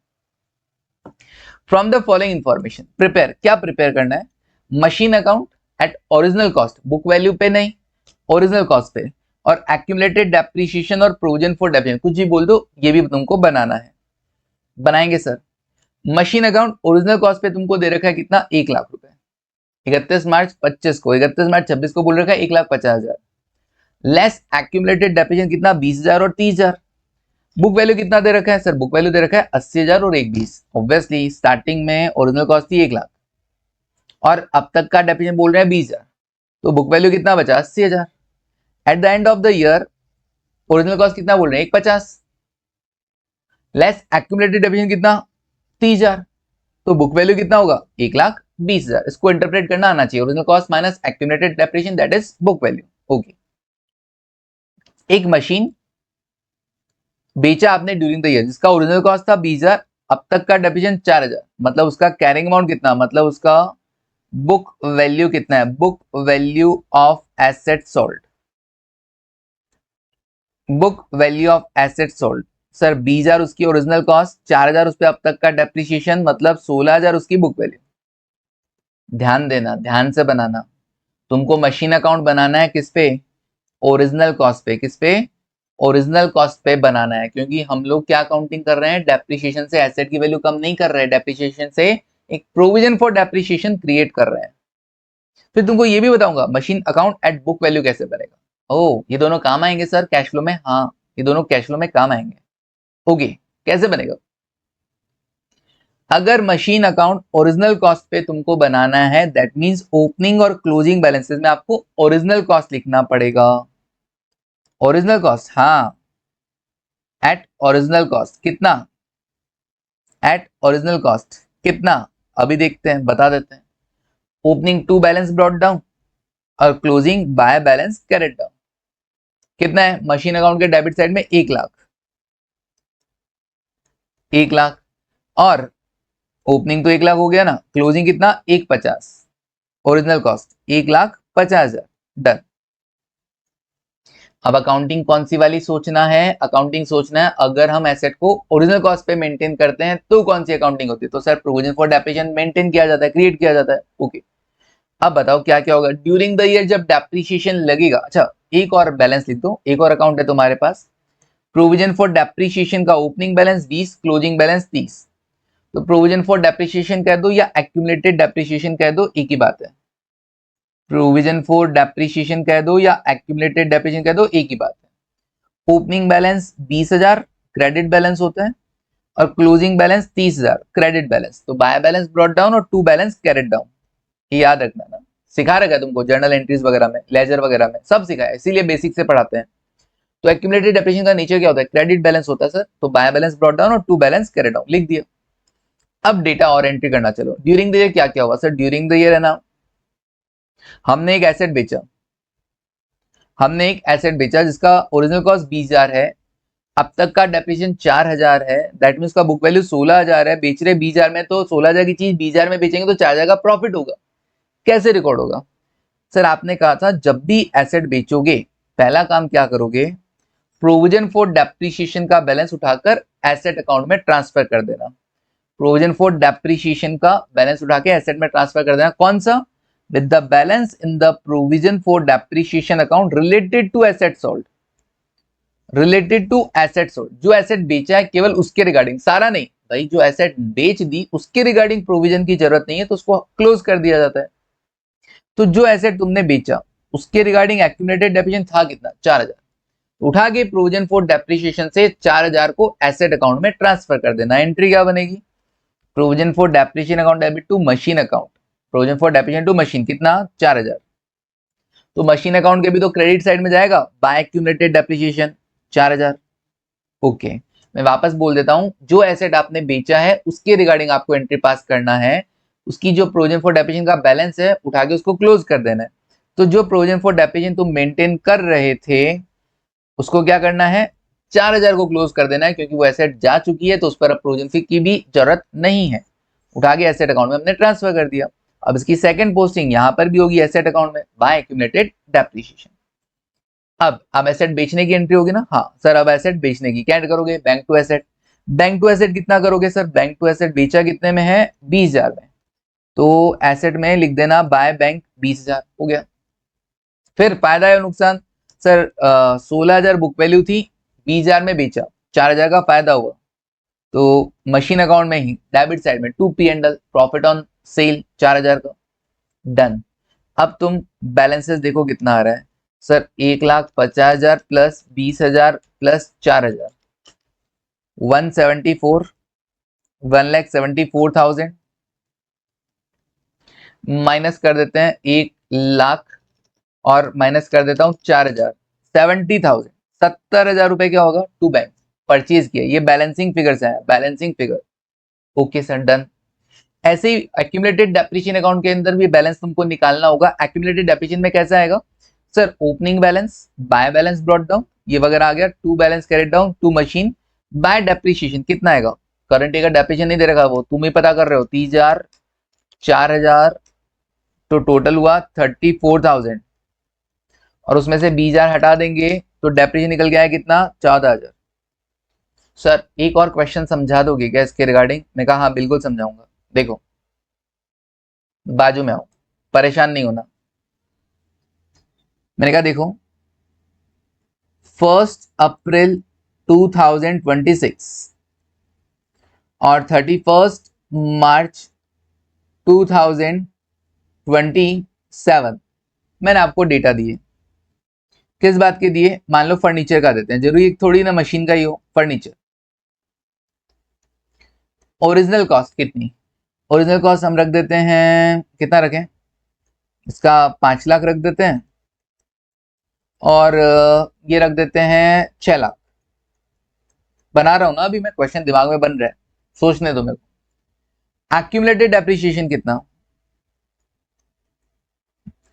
From the following information prepare, क्या प्रिपेयर करना है, machine account at original cost, book value पे नहीं, ओरिजिनल कॉस्ट पे, और एक्यूमुलेटेड डेप्रिसिएशन और प्रोविजन फॉर डेप्रिसिएशन, कुछ भी बोल दो, ये भी तुमको बनाना है। बनाएंगे sir. Machine account original cost पे तुमको दे रखा है कितना, 1 लाख रुपए, 31 मार्च 25 को, 31 मार्च 26 को बोल रखा है 1,50,000, लेस एक्यूमुलेटेड डेप्रिसिएशन कितना, 20,000 और 30,000। बुक वैल्यू कितना दे रखा है सर, बुक वैल्यू दे रखा है 80,000 और 1,20। ऑब्वियसली स्टार्टिंग में ओरिजिनल कॉस्ट थी 1 लाख और अब तक का डेप्रिसिएशन बोल रहे हैं 20,000, तो बुक वैल्यू कितना बचा, 80,000। At the end of the year original cost कितना बोल रहे हैं, 1,50, लेस एक्यूमुलेटेड डेप्रिसिएशन कितना, 30,000, तो बुक वैल्यू कितना होगा, 1,20,000। इसको इंटरप्रेट करना आना चाहिए, original cost minus accumulated depreciation that is book value. Okay, एक मशीन बेचा आपने ड्यूरिंग द ईयर, जिसका ओरिजिनल कॉस्ट था 20,000, अब तक का डेप्रिसिएशन 4,000, मतलब उसका कैरिंग अमाउंट कितना, मतलब उसका बुक वैल्यू कितना है, book value of asset sold, book value of asset sold sir 20,000 उसकी ओरिजिनल कॉस्ट, 4,000 उस पे अब तक का डेप्रिसिएशन, मतलब 16,000 उसकी बुक वैल्यू। ध्यान देना, ध्यान से बनाना, तुमको मशीन अकाउंट बनाना है किस पे, ओरिजिनल कॉस्ट पे, किस पे, ओरिजिनल कॉस्ट पे बनाना है, क्योंकि हम लोग क्या काउंटिंग कर रहे हैं, डेप्रिसिएशन से एसेट की वैल्यू कम नहीं कर रहे हैं, डेप्रिसिएशन से एक प्रोविजन फॉर डेप्रिसिएशन क्रिएट कर रहे हैं। फिर तुमको ये भी बताऊंगा machine account at book value कैसे बनेगा। ओ ये दोनों काम आएंगे सर कैश फ्लो में, हाँ ये दोनों कैश फ्लो में काम आएंगे। ओके कैसे बनेगा, अगर मशीन अकाउंट ओरिजिनल कॉस्ट पे तुमको बनाना है, दैट मींस ओपनिंग और क्लोजिंग बैलेंसेस में आपको ओरिजिनल कॉस्ट लिखना पड़ेगा। ओरिजिनल कॉस्ट, हाँ एट ओरिजिनल कॉस्ट कितना, एट ओरिजिनल कॉस्ट कितना, अभी देखते हैं, बता देते हैं। Opening to balance brought down और closing by balance carried down, कितना है मशीन अकाउंट के डेबिट साइड में 1 लाख, 1 लाख, और ओपनिंग तो 1 लाख हो गया ना, क्लोजिंग कितना, 1,50, ओरिजिनल कॉस्ट 1,50,000, डन। अब अकाउंटिंग कौन सी वाली सोचना है, अकाउंटिंग सोचना है अगर हम एसेट को ओरिजिनल कॉस्ट पे मेंटेन करते हैं तो कौन सी अकाउंटिंग होती है, तो sir provision for depreciation maintain किया जाता है, क्रिएट किया जाता है। ओके अब बताओ क्या क्या होगा ड्यूरिंग द ईयर जब डेप्रिसिएशन लगेगा। अच्छा एक और बैलेंस लिख दो, एक और अकाउंट है तुम्हारे पास, प्रोविजन फॉर डेप्रिसिएशन का ओपनिंग बैलेंस 20, क्लोजिंग बैलेंस 30, तो प्रोविजन फॉर डेप्रिसिएशन कह दो या एक्यूमुलेटेड डेप्रिसिएशन कह दो, एक ही बात है, प्रोविजन फॉर डेप्रिसिएशन कह दो या एक्यूमुलेटेड डेप्रिसिएशन कह दो, एक ही बात है। ओपनिंग बैलेंस 20,000 क्रेडिट बैलेंस होता है और क्लोजिंग बैलेंस 30,000 क्रेडिट बैलेंस, तो बाय बैलेंस ब्रॉट डाउन और टू बैलेंस कैरेट डाउन, ये याद रखना ना, सिखा रखा है तुमको जर्नल एंट्रीज वगैरह में, लेजर वगैरह में सब सिखाया है, इसीलिए बेसिक से पढ़ाते हैं। तो एक्यूमुलेटेड डेप्रिसिएशन का नेचर क्या होता है, क्रेडिट बैलेंस होता है सर, तो बाय बैलेंस ब्रॉट डाउन और टू बैलेंस कैरेट डाउन लिख दिया। अब डेटा और एंट्री करना। चलो ड्यूरिंग द ईयर क्या क्या हुआ सर? ड्यूरिंग द ईयर है ना, हमने एक एसेट बेचा, जिसका ओरिजिनल कॉस्ट 20,000 है, अब तक का डेप्रिसिएशन 4,000 है, दैट मीन उसका बुक वैल्यू 16,000 है, बेच रहे 20,000 में, तो 16,000 की चीज 20,000 में बेचेंगे तो 4,000 का प्रॉफिट होगा। कैसे रिकॉर्ड होगा? सर आपने कहा था जब भी एसेट बेचोगे पहला काम क्या करोगे, प्रोविजन फॉर डेप्रिसिएशन का बैलेंस उठाकर एसेट अकाउंट में ट्रांसफर कर देना। प्रोविजन फॉर डेप्रिसिएशन का बैलेंस उठा के एसेट में ट्रांसफर कर देना। कौन सा? With the balance in the provision for depreciation account related to asset sold. Related to asset sold, जो एसेट बेचा है केवल उसके रिगार्डिंग, सारा नहीं भाई, जो एसेट बेच दी उसके रिगार्डिंग प्रोविजन की जरूरत नहीं है तो उसको क्लोज कर दिया जाता है। तो जो एसेट तुमने बेचा उसके रिगार्डिंग एक्यूमुलेटेड डेप्रिसिएशन था कितना? 4,000। उठा के प्रोविजन फॉर डेप्रिसिएशन से 4,000 को एसेट अकाउंट में ट्रांसफर कर देना। एंट्री क्या बनेगी? Provision for depreciation account debit to machine account. Provision for depreciation to machine कितना? 4,000। तो मशीन अकाउंट के भी तो क्रेडिट साइड में जाएगा, बाय एक्यूमुलेटेड डेप्रिसिएशन 4,000। ओके, मैं वापस बोल देता हूं, जो एसेट आपने बेचा है उसके रिगार्डिंग आपको एंट्री पास करना है, उसकी जो प्रोविजन फॉर डेप्रिसिएशन का बैलेंस है उठा के उसको क्लोज कर देना है। तो जो प्रोविजन फॉर डेप्रिसिएशन तुम मेंटेन कर रहे थे उसको क्या करना है? 4,000 को क्लोज कर देना है, क्योंकि वो एसेट जा चुकी है तो उस पर अब प्रोविजन फी की भी जरूरत नहीं है। उठा के एसेट अकाउंट में हमने ट्रांसफर कर दिया। अब इसकी सेकंड पोस्टिंग यहां पर भी होगी एसेट अकाउंट में, बाय एक्यूमुलेटेड डेप्रिसिएशन। अब एसेट बेचने की एंट्री होगी ना? हाँ सर, अब एसेट बेचने की क्या करोगे? Bank to asset. Bank to asset कितना करोगे सर? बैंक टू एसेट बेचा कितने में है? 20,000 में, तो एसेट में लिख देना बाय बैंक 20,000, हो गया। फिर फायदा या नुकसान? सर 16,000 बुक वैल्यू थी, 20,000 में बेचा, 4,000 का फायदा हुआ, तो मशीन अकाउंट में ही डेबिट साइड में to P&L profit on sale 4,000 का, डन। अब तुम बैलेंसेस देखो कितना आ रहा है सर? 1,50,000 प्लस 20,000 प्लस 4,000, 174, 1,74,000 माइनस कर देते हैं 1,00,000 और माइनस कर देता हूं 4,000, 70,000, 70,000 रुपए क्या होगा? टू बैंक परचेज किया। ये बैलेंसिंग फिगर से है, balancing figure. Okay sir, done. ऐसे ही एक्यूमुलेटेड डेप्रिसिएशन अकाउंट के अंदर भी बैलेंस तुमको निकालना होगा। एक्यूमुलेटेड डेप्रिसिएशन में कैसा आएगा sir? Opening balance, by balance brought down, ये वगैरह आ गया, to balance carried down to machine, by depreciation कितना आएगा? करंट ईयर का डेप्रिसिएशन नहीं दे रखा, वो तुम ही पता कर रहे हो, 30,000, 4,000, तो टोटल हुआ 34,000, और उसमें से 20,000 हटा देंगे तो डेप्रिसिएशन निकल गया है कितना? 14,000। सर एक और क्वेश्चन समझा दोगे क्या इसके रिगार्डिंग? मैं कहा हाँ बिल्कुल समझाऊंगा। देखो बाजू में आओ, परेशान नहीं होना। मैंने कहा देखो, 1 अप्रैल 2026 और 31 मार्च 2027 मैंने आपको डेटा दिए। किस बात के दिए? मान लो फर्नीचर का देते हैं, जरूरी थोड़ी ना मशीन का ही हो, फर्नीचर। ओरिजिनल कॉस्ट कितनी? ओरिजिनल कॉस्ट हम रख देते हैं, कितना रखें इसका? 5 लाख रख देते हैं, और ये रख देते हैं 6 लाख। बना रहा हूं ना अभी मैं, क्वेश्चन दिमाग में बन रहा है, सोचने दो मेरे को। एक्यूमुलेटेड डेप्रिसिएशन कितना?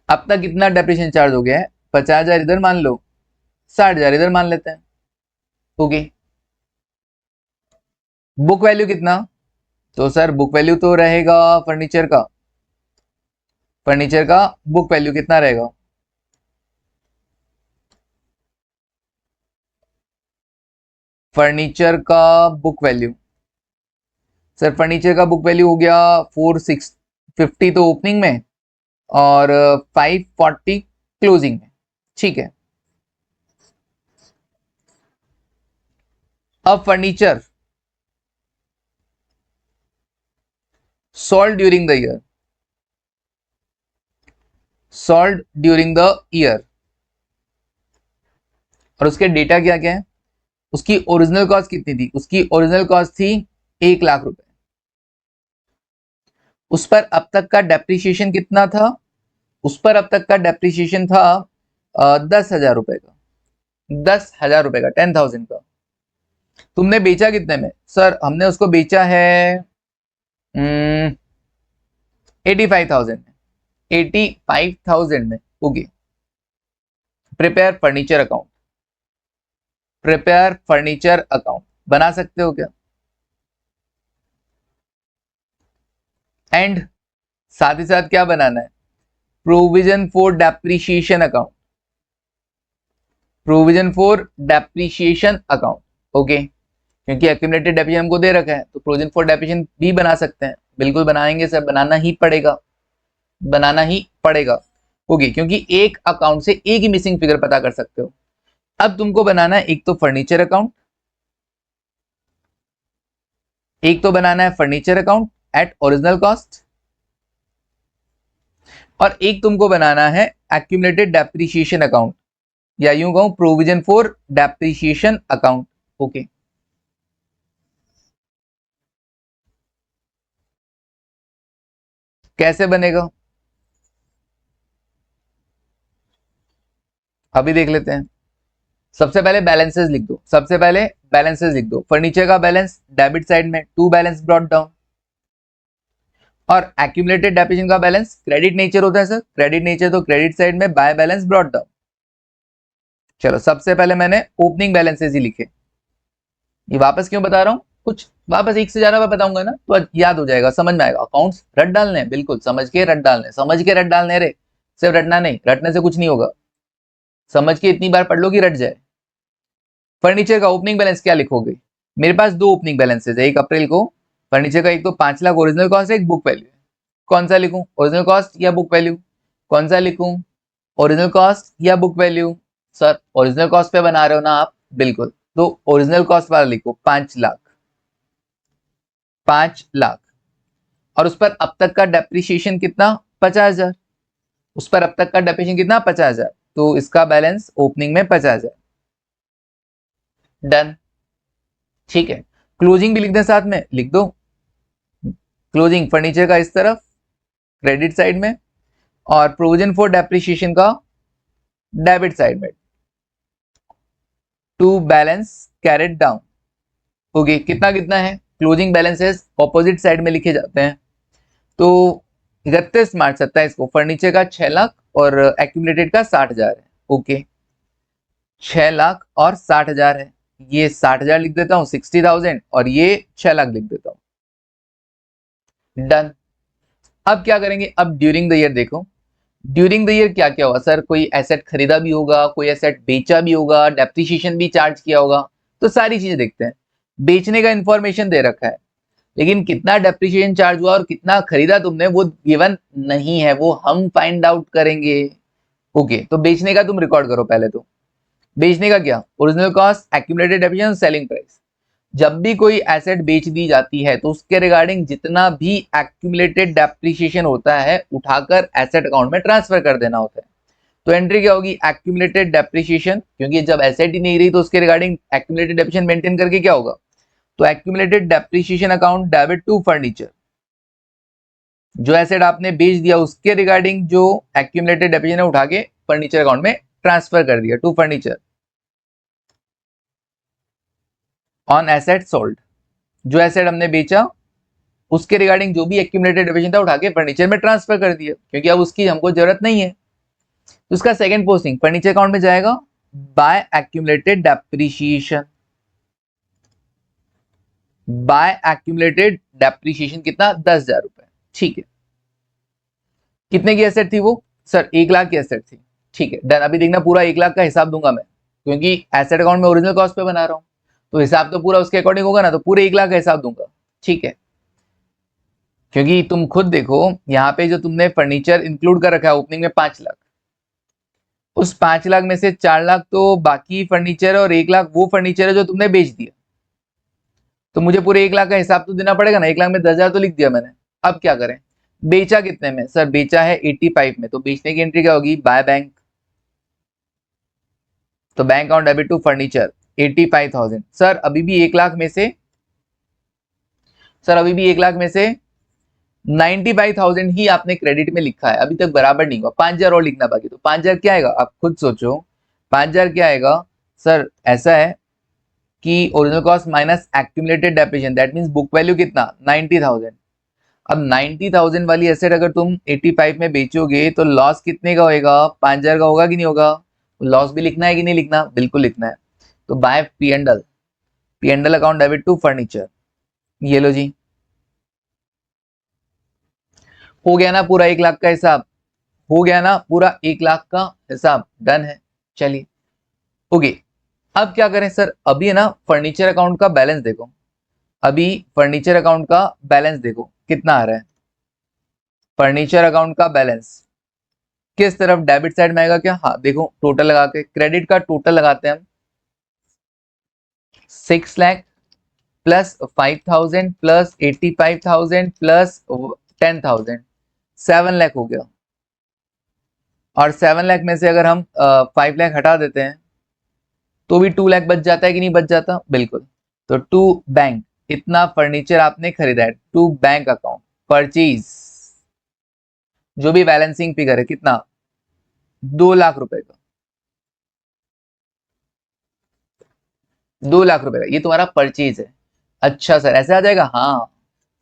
अब तक कितना डेप्रिसिएशन चार्ज हो गया है? 50,000 इधर मान लो, 60,000 इधर मान लेते हैं। ओके, बुक वैल्यू कितना? तो सर बुक वैल्यू तो रहेगा फर्नीचर का, बुक वैल्यू कितना रहेगा? फर्नीचर का बुक वैल्यू, सर फर्नीचर का बुक वैल्यू हो गया 4,650 तो ओपनिंग में, और 540 क्लोजिंग में, ठीक है। अब furniture sold during the year, और उसके डेटा क्या क्या है? उसकी ओरिजिनल कॉस्ट कितनी थी? उसकी ओरिजिनल कॉस्ट थी 1,00,000 रुपए। उस पर अब तक का डेप्रिसिएशन कितना था? उस पर अब तक का डेप्रिसिएशन था 10,000 रुपए का, 10,000 रुपए का, 10,000 का। तुमने बेचा कितने में? सर हमने उसको बेचा है 85,000 में, 85,000 में। Okay, prepare furniture account, prepare furniture account बना सकते हो क्या? एंड साथ ही साथ क्या बनाना है? Provision for depreciation account, provision for depreciation account. Okay, क्योंकि एक्यूमुलेटेड डेप्रिसिएशन हमको दे रखा है तो प्रोविजन फॉर डेप्रिसिएशन भी बना सकते हैं। बिल्कुल बनाएंगे सर, बनाना ही पड़ेगा, बनाना ही पड़ेगा। ओके, क्योंकि एक अकाउंट से एक ही मिसिंग फिगर पता कर सकते हो। अब तुमको बनाना है एक तो फर्नीचर अकाउंट, एक तो बनाना है furniture account at original cost, और एक तुमको बनाना है एक्यूमुलेटेड डेप्रिसिएशन अकाउंट, या यूं कहूं provision for depreciation account. Okay, कैसे बनेगा अभी देख लेते हैं। सबसे पहले बैलेंसेस लिख दो, सबसे पहले बैलेंसेस लिख दो। फर्नीचर का बैलेंस डेबिट साइड में, टू बैलेंस ब्रॉट डाउन, और एक्यूमुलेटेड डेप्रिसिएशन का बैलेंस क्रेडिट नेचर होता है सर, क्रेडिट नेचर तो क्रेडिट साइड में बाय बैलेंस ब्रॉट डाउन। चलो सबसे पहले मैंने ओपनिंग बैलेंसेस ही लिखे। ये वापस क्यों बता रहा हूं, कुछ वापस एक से ज्यादा बार बताऊंगा ना तो याद हो जाएगा, समझ में आएगा। अकाउंट्स रट डालने, बिल्कुल समझ के रट डालने, समझ के रट डालने रे, सिर्फ रटना नहीं, रटने से कुछ नहीं होगा, समझ के इतनी बार पढ़ लो कि रट जाए। फर्नीचर का ओपनिंग बैलेंस क्या लिखोगे? मेरे पास दो ओपनिंग बैलेंसेज है 1 अप्रैल को। फर्नीचर का एक तो 5 लाख ओरिजिनल कॉस्ट है, एक बुक वैल्यू है। कौन सा लिखूं, ओरिजिनल कॉस्ट या बुक वैल्यू? कौन सा लिखूं, ओरिजिनल कॉस्ट या book value? Sir original cost पे बना रहे हो ना आप, बिल्कुल, तो ओरिजिनल कॉस्ट वाला लिखो 5 लाख, 5 लाख। और उस पर अब तक का डेप्रिसिएशन कितना? 50,000। उस पर अब तक का डेप्रिसिएशन कितना? 50,000। तो इसका बैलेंस ओपनिंग में 50,000। डन, ठीक है। क्लोजिंग भी लिख दें साथ में, लिख दो। क्लोजिंग फर्नीचर का इस तरफ क्रेडिट साइड में, और प्रोविजन फॉर डेप्रिसिएशन का डेबिट साइड में, to balance carried down. Okay, कितना कितना है? क्लोजिंग बैलेंसेस ऑपोजिट साइड में लिखे जाते हैं। तो 31 मार्च 27 को फर्नीचर का 6 लाख और एक्यूमुलेटेड का 60,000 है। ओके, 6 लाख और 60,000 है, ये 60,000 लिख देता हूं, 60,000, और ये 6 लाख लिख देता हूं। डन। अब क्या करेंगे? अब ड्यूरिंग द ईयर देखो, ड्यूरिंग द ईयर क्या क्या हुआ सर? कोई एसेट खरीदा भी होगा, कोई एसेट बेचा भी होगा, डेप्रिसिएशन भी चार्ज किया होगा, तो सारी चीजें देखते हैं। बेचने का इंफॉर्मेशन दे रखा है, लेकिन कितना डेप्रिसिएशन चार्ज हुआ और कितना खरीदा तुमने वो गिवन नहीं है, वो हम फाइंड आउट करेंगे। ओके, तो बेचने का तुम रिकॉर्ड करो पहले। तो बेचने का क्या? Original cost, accumulated depreciation, selling price. जब भी कोई एसेट बेच दी जाती है तो उसके रिगार्डिंग जितना भी एक्यूमुलेटेड डेप्रिसिएशन होता है उठाकर एसेट अकाउंट में ट्रांसफर कर देना होता है। तो एंट्री क्या होगी? एक्यूमुलेटेड डेप्रिसिएशन, क्योंकि जब एसेट ही नहीं रही तो उसके रिगार्डिंग एक्यूमुलेटेड डेप्रिसिएशन मेंटेन करके क्या होगा? तो accumulated depreciation account debit to furniture, जो एसेट आपने बेच दिया उसके रिगार्डिंग जो एक्यूमुलेटेड डेप्रिसिएशन उठा के फर्नीचर अकाउंट में ट्रांसफर कर दिया to furniture. On asset sold, जो एसेट हमने बेचा उसके रिगार्डिंग जो भी एक्यूमुलेटेड डेप्रिसिएशन था उठा के फर्नीचर में ट्रांसफर कर दिया, क्योंकि अब उसकी हमको जरूरत नहीं है। तो उसका सेकंड पोस्टिंग फर्नीचर अकाउंट में जाएगा by accumulated depreciation, by accumulated depreciation कितना? 10,000 रुपए। ठीक है, कितने की एसेट थी वो? सर 1 लाख की एसेट थी। ठीक है, डन। अभी देखना पूरा 1 लाख का हिसाब दूंगा मैं, क्योंकि एसेट अकाउंट में ओरिजिनल कॉस्ट पे बना रहा हूं, तो हिसाब तो पूरा उसके अकॉर्डिंग होगा ना, तो पूरे 1 लाख का हिसाब दूंगा। ठीक है, क्योंकि तुम खुद देखो यहाँ पे जो तुमने फर्नीचर इंक्लूड कर रखा है ओपनिंग में 5 लाख, उस 5 लाख में से 4 लाख तो बाकी फर्नीचर है और 1 लाख वो फर्नीचर है जो तुमने बेच दिया। तो मुझे पूरे 1 लाख का हिसाब तो देना पड़ेगा ना, 1 लाख में 10,000 तो लिख दिया मैंने। अब क्या करें? बेचा कितने में? सर बेचा है 85 में, तो बेचने की एंट्री क्या होगी? By bank. तो bank account debit to furniture 85,000। Sir अभी भी 1 लाख में से, सर अभी भी 1 लाख में से 95,000 ही आपने क्रेडिट में लिखा है, अभी तक बराबर नहीं हुआ, 5,000 और लिखना बाकी। तो 5,000 क्या आएगा आप खुद सोचो, 5,000 क्या आएगा? सर ऐसा है कि original cost minus accumulated depreciation, that means book value कितना? 90,000। अब 90,000 वाली एसेट अगर तुम 85 में बेचोगे तो लॉस कितने का होएगा? 5,000 का होगा कि नहीं होगा? लॉस भी लिखना है कि नहीं लिखना? बिल्कुल लिखना है। तो by P and L account debit to furniture, ये लो जी, हो गया ना पूरा 1 लाख का हिसाब? हो गया ना पूरा 1 लाख का हिसाब? डन है। चलिए ओके, अब क्या करें सर? अभी है ना फर्नीचर अकाउंट का बैलेंस देखो, अभी फर्नीचर अकाउंट का बैलेंस देखो कितना आ रहा है। फर्नीचर अकाउंट का बैलेंस किस तरफ, डेबिट साइड में आएगा क्या? हाँ देखो, टोटल लगा के क्रेडिट का टोटल लगाते हैं हम, 6 lakh plus 5,000 plus 85,000 plus 10,000, 7 lakh हो गया। और 7 लाख में से अगर हम 5 लाख हटा देते हैं तो भी 2 लाख बच जाता है कि नहीं बच जाता? बिल्कुल। तो टू बैंक, इतना फर्नीचर आपने खरीदा है, टू बैंक अकाउंट परचेज, जो भी बैलेंसिंग फिगर है कितना? 2 लाख रुपए का, 2 लाख रुपए का ये तुम्हारा परचेज है। अच्छा सर ऐसे आ जाएगा? हाँ,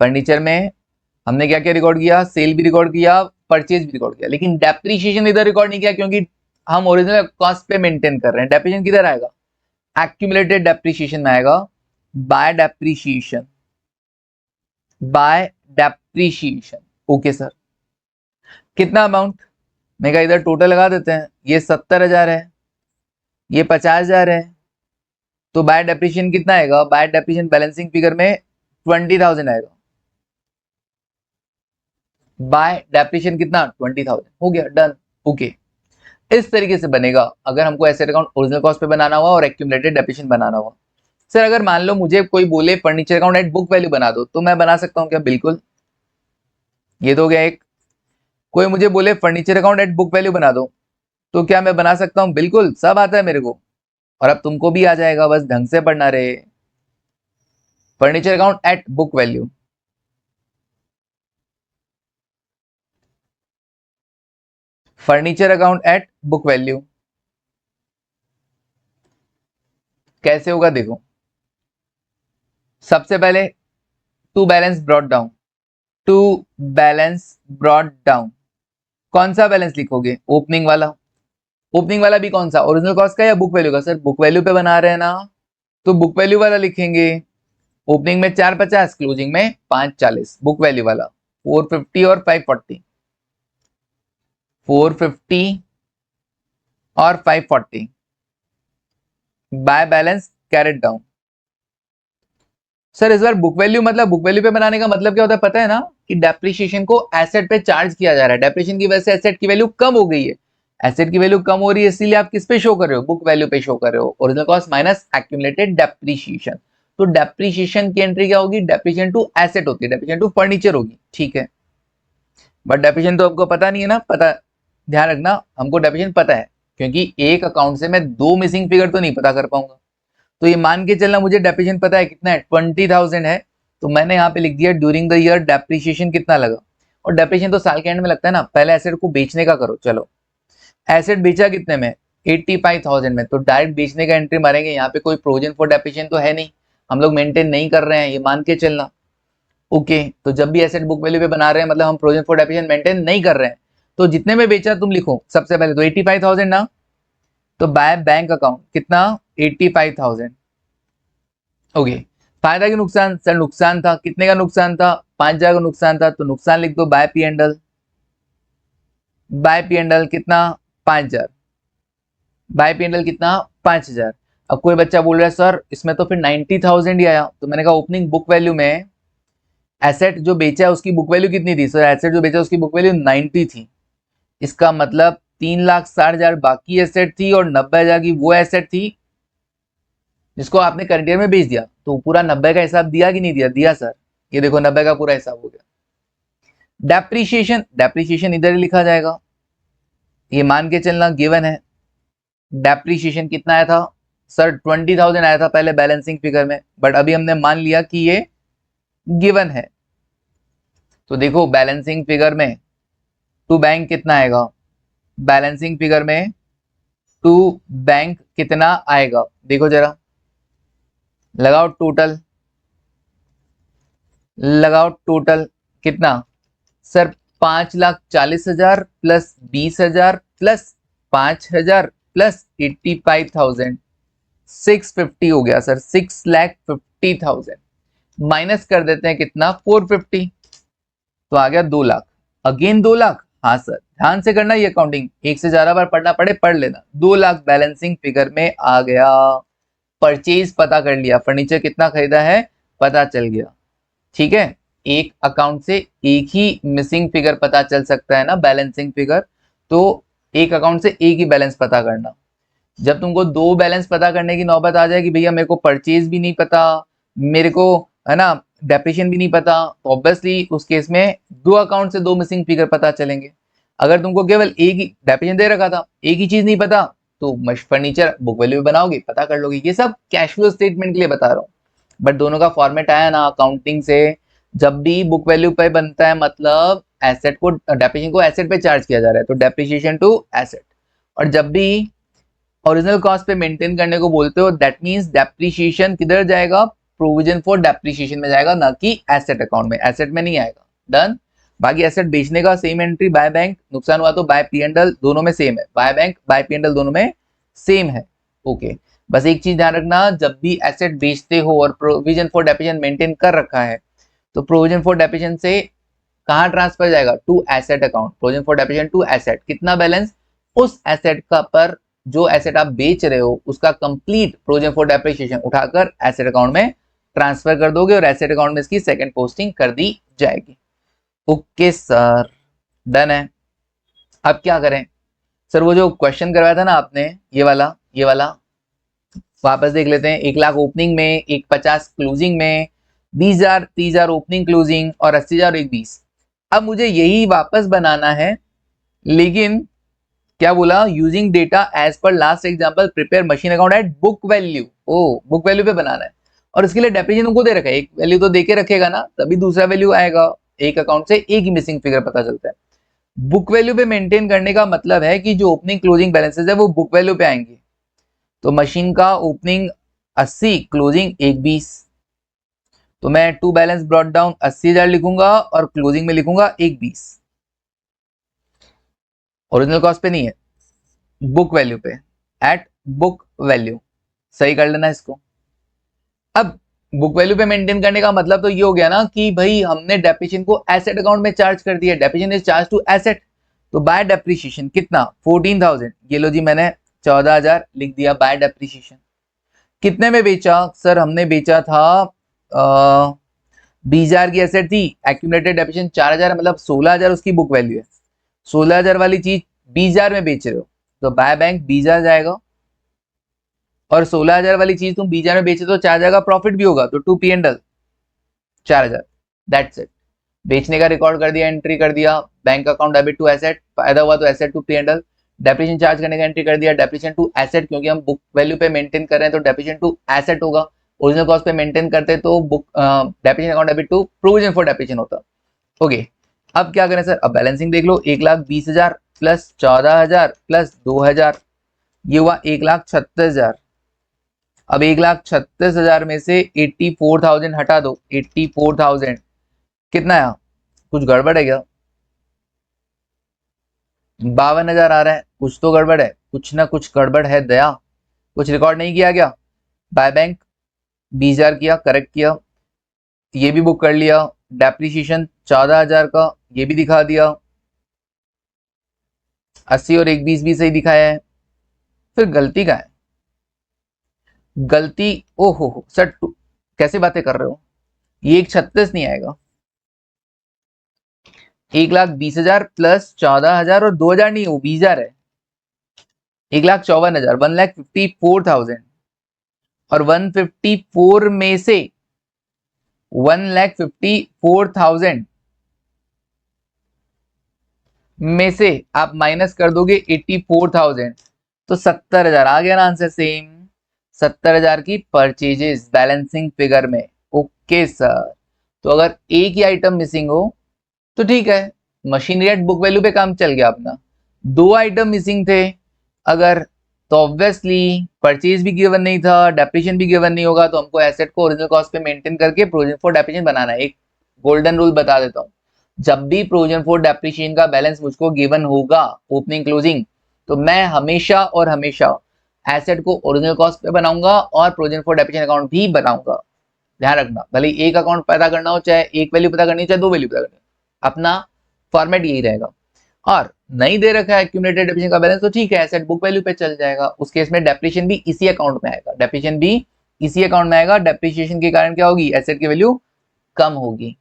फर्नीचर में हमने क्या क्या रिकॉर्ड किया? सेल भी रिकॉर्ड किया, परचेज भी रिकॉर्ड किया, लेकिन डेप्रीशिएशन इधर रिकॉर्ड नहीं किया क्योंकि हम ओरिजिनल कॉस्ट पे मेंटेन कर रहे हैं। डेप्रीशिएशन किधर आएगा? एक्यूमुलेटेड डेप्रीशिएशन में आएगा, by depreciation, by depreciation. Okay sir, कितना अमाउंट? मैं कहा इधर टोटल लगा देते हैं, ये 70,000 है, ये 50,000 है, तो बाय डेप्रीशिएशन कितना आएगा? बाय डेप्रीशिएशन बैलेंसिंग फिगर में 20,000 आएगा। बाय डेप्रीशिएशन कितना? 20,000 हो गया, डन। ओके, इस तरीके से बनेगा अगर हमको एसेट अकाउंट ओरिजिनल कॉस्ट पे बनाना हुआ और एक्यूमुलेटेड डेप्रीशिएशन बनाना हुआ। सर अगर मान लो मुझे कोई बोले furniture account at book value बना दो, तो मैं बना सकता हूं क्या? बिल्कुल, ये तो हो गया एक। कोई मुझे बोले furniture account at book value बना दो, तो क्या मैं बना सकता हूं? बिल्कुल, सब आता है मेरे को, और अब तुमको भी आ जाएगा, बस ढंग से पढ़ना रहे। Furniture account at book value, furniture account at book value कैसे होगा देखो। सबसे पहले to balance brought down, to balance brought down, कौन सा बैलेंस लिखोगे? ओपनिंग वाला। ओपनिंग वाला भी कौन सा, ओरिजिनल कॉस्ट का या बुक वैल्यू का? सर बुक वैल्यू पे बना रहे हैं ना, तो बुक वैल्यू वाला लिखेंगे। ओपनिंग में 450, क्लोजिंग में 540, बुक वैल्यू वाला 450 और 540, 450 और 540 bye balance carried down. Sir इस बार बुक वैल्यू, मतलब बुक वैल्यू पे बनाने का मतलब क्या होता है पता है ना? कि डेप्रिसिएशन को एसेट पे चार्ज किया जा रहा है, डेप्रिसिएशन की वजह से एसेट की वैल्यू कम हो गई है। एसेट की वैल्यू कम हो रही है, इसीलिए आप किस पे शो कर रहे हो? बुक वैल्यू पे शो कर रहे हो, original cost minus accumulated depreciation. तो डेप्रिसिएशन की एंट्री क्या होगी? डेप्रिसिएशन टू एसेट होती है, डेप्रिसिएशन टू फर्नीचर होगी, ठीक है। बट डेप्रिसिएशन तो आपको पता नहीं है ना, पता, ध्यान रखना, हमको डेप्रिसिएशन पता है, क्योंकि एक अकाउंट से मैं 2 मिसिंग फिगर तो नहीं पता कर पाऊंगा। तो ये मान के चलना मुझे डेप्रिसिएशन पता है कितना है, 20,000 है, तो मैंने यहाँ पे लिख दिया ड्यूरिंग द ईयर डेप्रिसिएशन कितना लगा। और डेप्रिसिएशन तो साल के एंड में लगता है ना, पहले एसेट को बेचने का करो। चलो, एसेट बेचा कितने में? 85,000 में, तो डायरेक्ट बेचने का एंट्री मारेंगे। यहाँ पे कोई प्रोविजन फॉर डेप्रिसिएशन तो है नहीं, हम लोग मेंटेन नहीं कर रहे हैं, ये मान के चलना। ओके, तो जब भी एसेट बुक वैल्यू पे बना रहे हैं मतलब हम प्रोविजन फॉर डेप्रिसिएशन मेंटेन नहीं कर रहे हैं। तो जितने में बेचा तुम लिखो सबसे पहले, तो 85,000 ना, तो बाय बैंक अकाउंट कितना? 85,000। ओके, फायदा कि नुकसान? सर नुकसान था, कितने का नुकसान था? 5,000 का नुकसान था, तो नुकसान लिख दो by P and L, by P and L कितना? 5,000, बाय पी एंडल कितना? 5,000। अब कोई बच्चा बोल रहा है सर इसमें तो फिर 90,000 ही आया, तो मैंने कहा ओपनिंग बुक वैल्यू में एसेट जो बेचा है उसकी बुक वैल्यू कितनी थी? सर एसेट जो बेचा उसकी बुक वैल्यू 90 थी, इसका मतलब 3,60,000 बाकी एसेट थी और 90,000 की वो एसेट थी जिसको आपने करंट ईयर में बेच दिया। तो पूरा 90 का हिसाब दिया कि नहीं दिया? दिया सर, ये देखो 90 का पूरा हिसाब हो गया। डेप्रीशिएशन, डेप्रीशिएशन इधर ही लिखा जाएगा, ये मान के चलना गिवन है। डेप्रीशिएशन कितना आया था? सर 20,000 आया था पहले बैलेंसिंग फिगर में, बट अभी हमने मान लिया कि ये गिवन है। तो देखो बैलेंसिंग फिगर में टू बैंक कितना आएगा? बैलेंसिंग फिगर में टू बैंक कितना आएगा देखो जरा, लगाओ टोटल, लगाओ टोटल, कितना सर 5,40,000 प्लस 20,000 प्लस 5,000 प्लस 85,000 650 हो गया सर 6,50,000 माइनस कर देते हैं कितना 450 तो आ गया 2 लाख अगेन 2 लाख। हाँ सर ध्यान से करना ये अकाउंटिंग, एक से ज्यादा बार पढ़ना पड़े पढ़ लेना। 2 लाख बैलेंसिंग फिगर में आ गया। परचेज पता कर लिया, फर्नीचर कितना खरीदा है पता चल गया। ठीक है, एक अकाउंट से एक ही मिसिंग फिगर पता चल सकता है ना बैलेंसिंग फिगर, तो एक अकाउंट से एक ही बैलेंस पता करना। जब तुमको 2 बैलेंस पता करने की नौबत आ जाए कि भैया मेरे को परचेज भी नहीं पता, मेरे को है ना डेप्रिसिएशन भी नहीं पता, तो ऑब्वियसली उस केस में 2 अकाउंट से 2 मिसिंग फिगर पता चलेंगे। अगर तुमको केवल एक ही डेप्रिसिएशन दे रखा था, एक ही चीज नहीं पता, तो फर्नीचर बुक वैल्यू बनाओगे पता कर लोगे। ये सब कैश फ्लो स्टेटमेंट के लिए बता रहा हूँ, बट दोनों का फॉर्मेट आया ना अकाउंटिंग से। जब भी बुक वैल्यू पे बनता है मतलब एसेट को डेप्रिसिएशन को एसेट पे चार्ज किया जा रहा है, तो डेप्रिसिएशन टू एसेट। और जब भी ओरिजिनल कॉस्ट पे मेंटेन करने को बोलते हो दैट मींस डेप्रिसिएशन किधर जाएगा, प्रोविजन फॉर डेप्रिसिएशन में जाएगा, ना कि एसेट अकाउंट में, एसेट में नहीं आएगा। डन। बाकी एसेट बेचने का सेम एंट्री बाय बैंक, नुकसान हुआ तो बाय पी&एल, दोनों में सेम है, बाय बैंक बाय पी&एल दोनों में सेम है। ओके, बस एक चीज ध्यान रखना, जब भी एसेट बेचते हो और प्रोविजन फॉर डेप्रिसिएशन मेंटेन कर रखा है, तो प्रोविजन फॉर डेप्रिसिएशन से कहां ट्रांसफर जाएगा, to asset account. Provision for depreciation to asset, कितना बैलेंस उस एसेट का पर जो एसेट आप बेच रहे हो उसका कंप्लीट प्रोविजन फॉर डेप्रिसिएशन उठाकर एसेट अकाउंट में ट्रांसफर कर दोगे और एसेट अकाउंट में इसकी सेकंड पोस्टिंग कर दी जाएगी। ओके सर, डन है। अब क्या करें सर, वो जो क्वेश्चन करवाया था ना आपने, ये वाला वापस देख लेते हैं। 1 लाख ओपनिंग में, 1,50 क्लोजिंग में, 20,000 30,000 ओपनिंग क्लोजिंग और 80,000 एक 20। अब मुझे यही वापस बनाना है, लेकिन क्या बोला, using data as per last example prepare machine account at book value. ओ बुक वैल्यू पे बनाना है, और इसके लिए डेप्रिसिएशन उनको दे रखा है, एक वैल्यू तो देके रखेगा ना, तभी दूसरा वैल्यू आएगा। एक अकाउंट से एक ही मिसिंग फिगर पता चलता है। बुक वैल्यू पे मेंटेन करने का मतलब है कि जो ओपनिंग क्लोजिंग बैलेंसेस है वो बुक वैल्यू पे आएंगे। तो मशीन का ओपनिंग 80, क्लोजिंग 1,20, तो मैं टू बैलेंस ब्रॉट डाउन 80,000 लिखूंगा और क्लोजिंग में लिखूंगा 1,20। ओरिजिनल कॉस्ट पे नहीं है, बुक वैल्यू पे, एट बुक वैल्यू। सही कर लेना इसको। अब बुक वैल्यू पे मेंटेन करने का मतलब तो ये हो गया ना कि भाई हमने डेप्रिसिएशन को एसेट अकाउंट में चार्ज कर दिया, depreciation is charge to asset, तो बाय डेप्रिसिएशन कितना 14,000, ये लो जी मैंने 14,000 लिख दिया बाय डेप्रिसिएशन। कितने में बेचा सर, हमने बेचा था 20,000 की एसेट थी, एक्यूमुलेटेड डेप्रिसिएशन 4,000 मतलब 16,000 उसकी बुक वैल्यू है। 16,000 वाली चीज 20,000 में बेच रहे हो तो बाय बैंक 20,000 जाएगा, और 16,000 वाली चीज तुम 20,000 में बेचे तो 4,000 का प्रॉफिट भी होगा, तो टू पी&एल 4,000। That's it. बेचने का रिकॉर्ड कर दिया, एंट्री कर दिया, bank account debit to asset, फायदा हुआ तो asset to P and L, depreciation charge करने का एंट्री कर दिया, डेप्रिसिएशन टू एसेट, क्योंकि हम बुक वैल्यू पे मेंटेन कर रहे हैं तो डेप्रिसिएशन टू एसेट होगा। ओरिजिनल कॉस्ट पे मेंटेन करते तो book depreciation account debit to provision for depreciation होता। ओके, अब क्या करें सर, अब बैलेंसिंग देख लो, 1,20,000 प्लस 14,000 प्लस 2,000, ये हुआ 1,36,000। अब 1,36,000 में से 84,000 हटा दो, 84,000 कितना आया, कुछ गड़बड़ है क्या, 52,000 आ रहा है, कुछ तो गड़बड़ है, कुछ ना कुछ गड़बड़ है दया, कुछ रिकॉर्ड नहीं किया गया। बाय बैंक 20,000 किया, करेक्ट किया, ये भी बुक कर लिया, डेप्रिसिएशन 14,000 का ये भी दिखा दिया, 80 और 1,20 भी सही दिखाया है। फिर गलती का है, गलती, ओहो सर कैसे बातें कर रहे हो, ये 1,36 नहीं आएगा, 1,20,000 प्लस 14,000 और 2,000 नहीं, वो 20,000 है, 1,54,000, 1,54,000, और 154 में से 1,54,000 में से आप माइनस कर दोगे 84,000, तो 70,000 आ गया ना आंसर सेम, 70,000 की परचेजेस बैलेंसिंग फिगर में। ओके सर, तो अगर एक ही आइटम मिसिंग हो तो ठीक है, मशीनरी एट बुक वैल्यू पे काम चल गया अपना। 2 आइटम मिसिंग थे अगर, तो ऑब्वियसली परचेज भी गिवन नहीं था, डेप्रिसिएशन भी गिवन नहीं होगा, तो हमको एसेट को ओरिजिनल कॉस्ट पे मेंटेन करके प्रोविजन फॉर डेप्रिसिएशन बनाना है। एक गोल्डन रूल बता देता हूँ, जब भी प्रोविजन फॉर डेप्रिसिएशन का बैलेंस मुझको गिवन होगा ओपनिंग क्लोजिंग, तो मैं हमेशा और हमेशा एसेट को ओरिजिनल कॉस्ट पे बनाऊंगा और प्रोविजन फॉर डेप्रिसिएशन अकाउंट भी बनाऊंगा। ध्यान रखना, भले एक अकाउंट पता करना हो, चाहे एक वैल्यू पता करनी हो, चाहे दो वैल्यू पता करनी हो, अपना फॉर्मेट यही रहेगा। और नहीं दे रखा है एक्यूमुलेटेड डेप्रिसिएशन का बैलेंस, तो ठीक है, एसेट बुक वैल्यू पे चल जाएगा। उस केस में डेप्रिसिएशन भी इसी अकाउंट में आएगा, डेप्रिसिएशन भी इसी अकाउंट में आएगा। डेप्रिसिएशन के कारण क्या होगी, एसेट की वैल्यू कम होगी।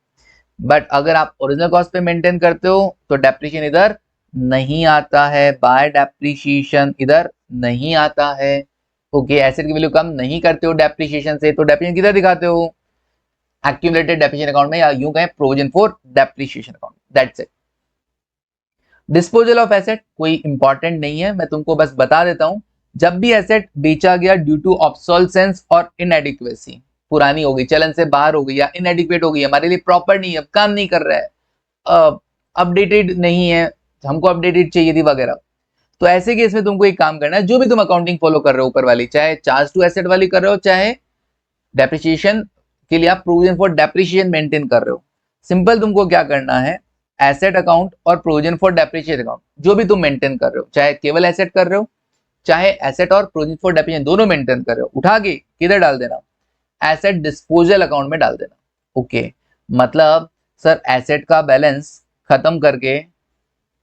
बट अगर आप ओरिजिनल कॉस्ट पे मेंटेन करते हो तो डेप्रिसिएशन इधर नहीं आता है, बाय डेप्रिसिएशन इधर नहीं आता है। ओके, एसेट की वैल्यू कम नहीं करते हो डेप्रिसिएशन से, तो डेप्रिसिएशन किधर दिखाते हो, एक्यूमुलेटेड डेप्रिसिएशन अकाउंट में, या यूं कहें provision for depreciation account. That's it. Disposal of asset कोई इंपॉर्टेंट नहीं है, मैं तुमको बस बता देता हूं। जब भी एसेट बेचा गया ड्यू टू ऑब्सोलेसेंस और इनएडिक्वेसी, पुरानी हो गई, चलन से बाहर हो गई, या इनएडिक्वेट हो गई, हमारे लिए प्रॉपर नहीं है, काम नहीं कर रहा है, अपडेटेड नहीं है, हमको अपडेटेड चाहिए थी वगैरह, तो ऐसे केस में तुमको एक काम करना है, जो भी तुम अकाउंटिंग फॉलो कर रहे हो ऊपर वाली, चाहे चार्ज टू एसेट वाली कर रहे हो, चाहे डेप्रिसिएशन के लिए आप प्रोविजन फॉर डेप्रिसिएशन मेंटेन कर रहे हो, सिंपल तुमको क्या करना है, एसेट अकाउंट और प्रोविजन फॉर डेप्रिसिएशन अकाउंट जो भी तुम मेंटेन कर रहे हो, चाहे केवल एसेट कर रहे हो, चाहे एसेट और प्रोविजन फॉर डेप्रिसिएशन दोनों मेंटेन कर रहे हो, उठा के किधर डाल देना, एसेट डिस्पोजल अकाउंट में डाल देना। ओके, मतलब सर एसेट का बैलेंस खत्म करके,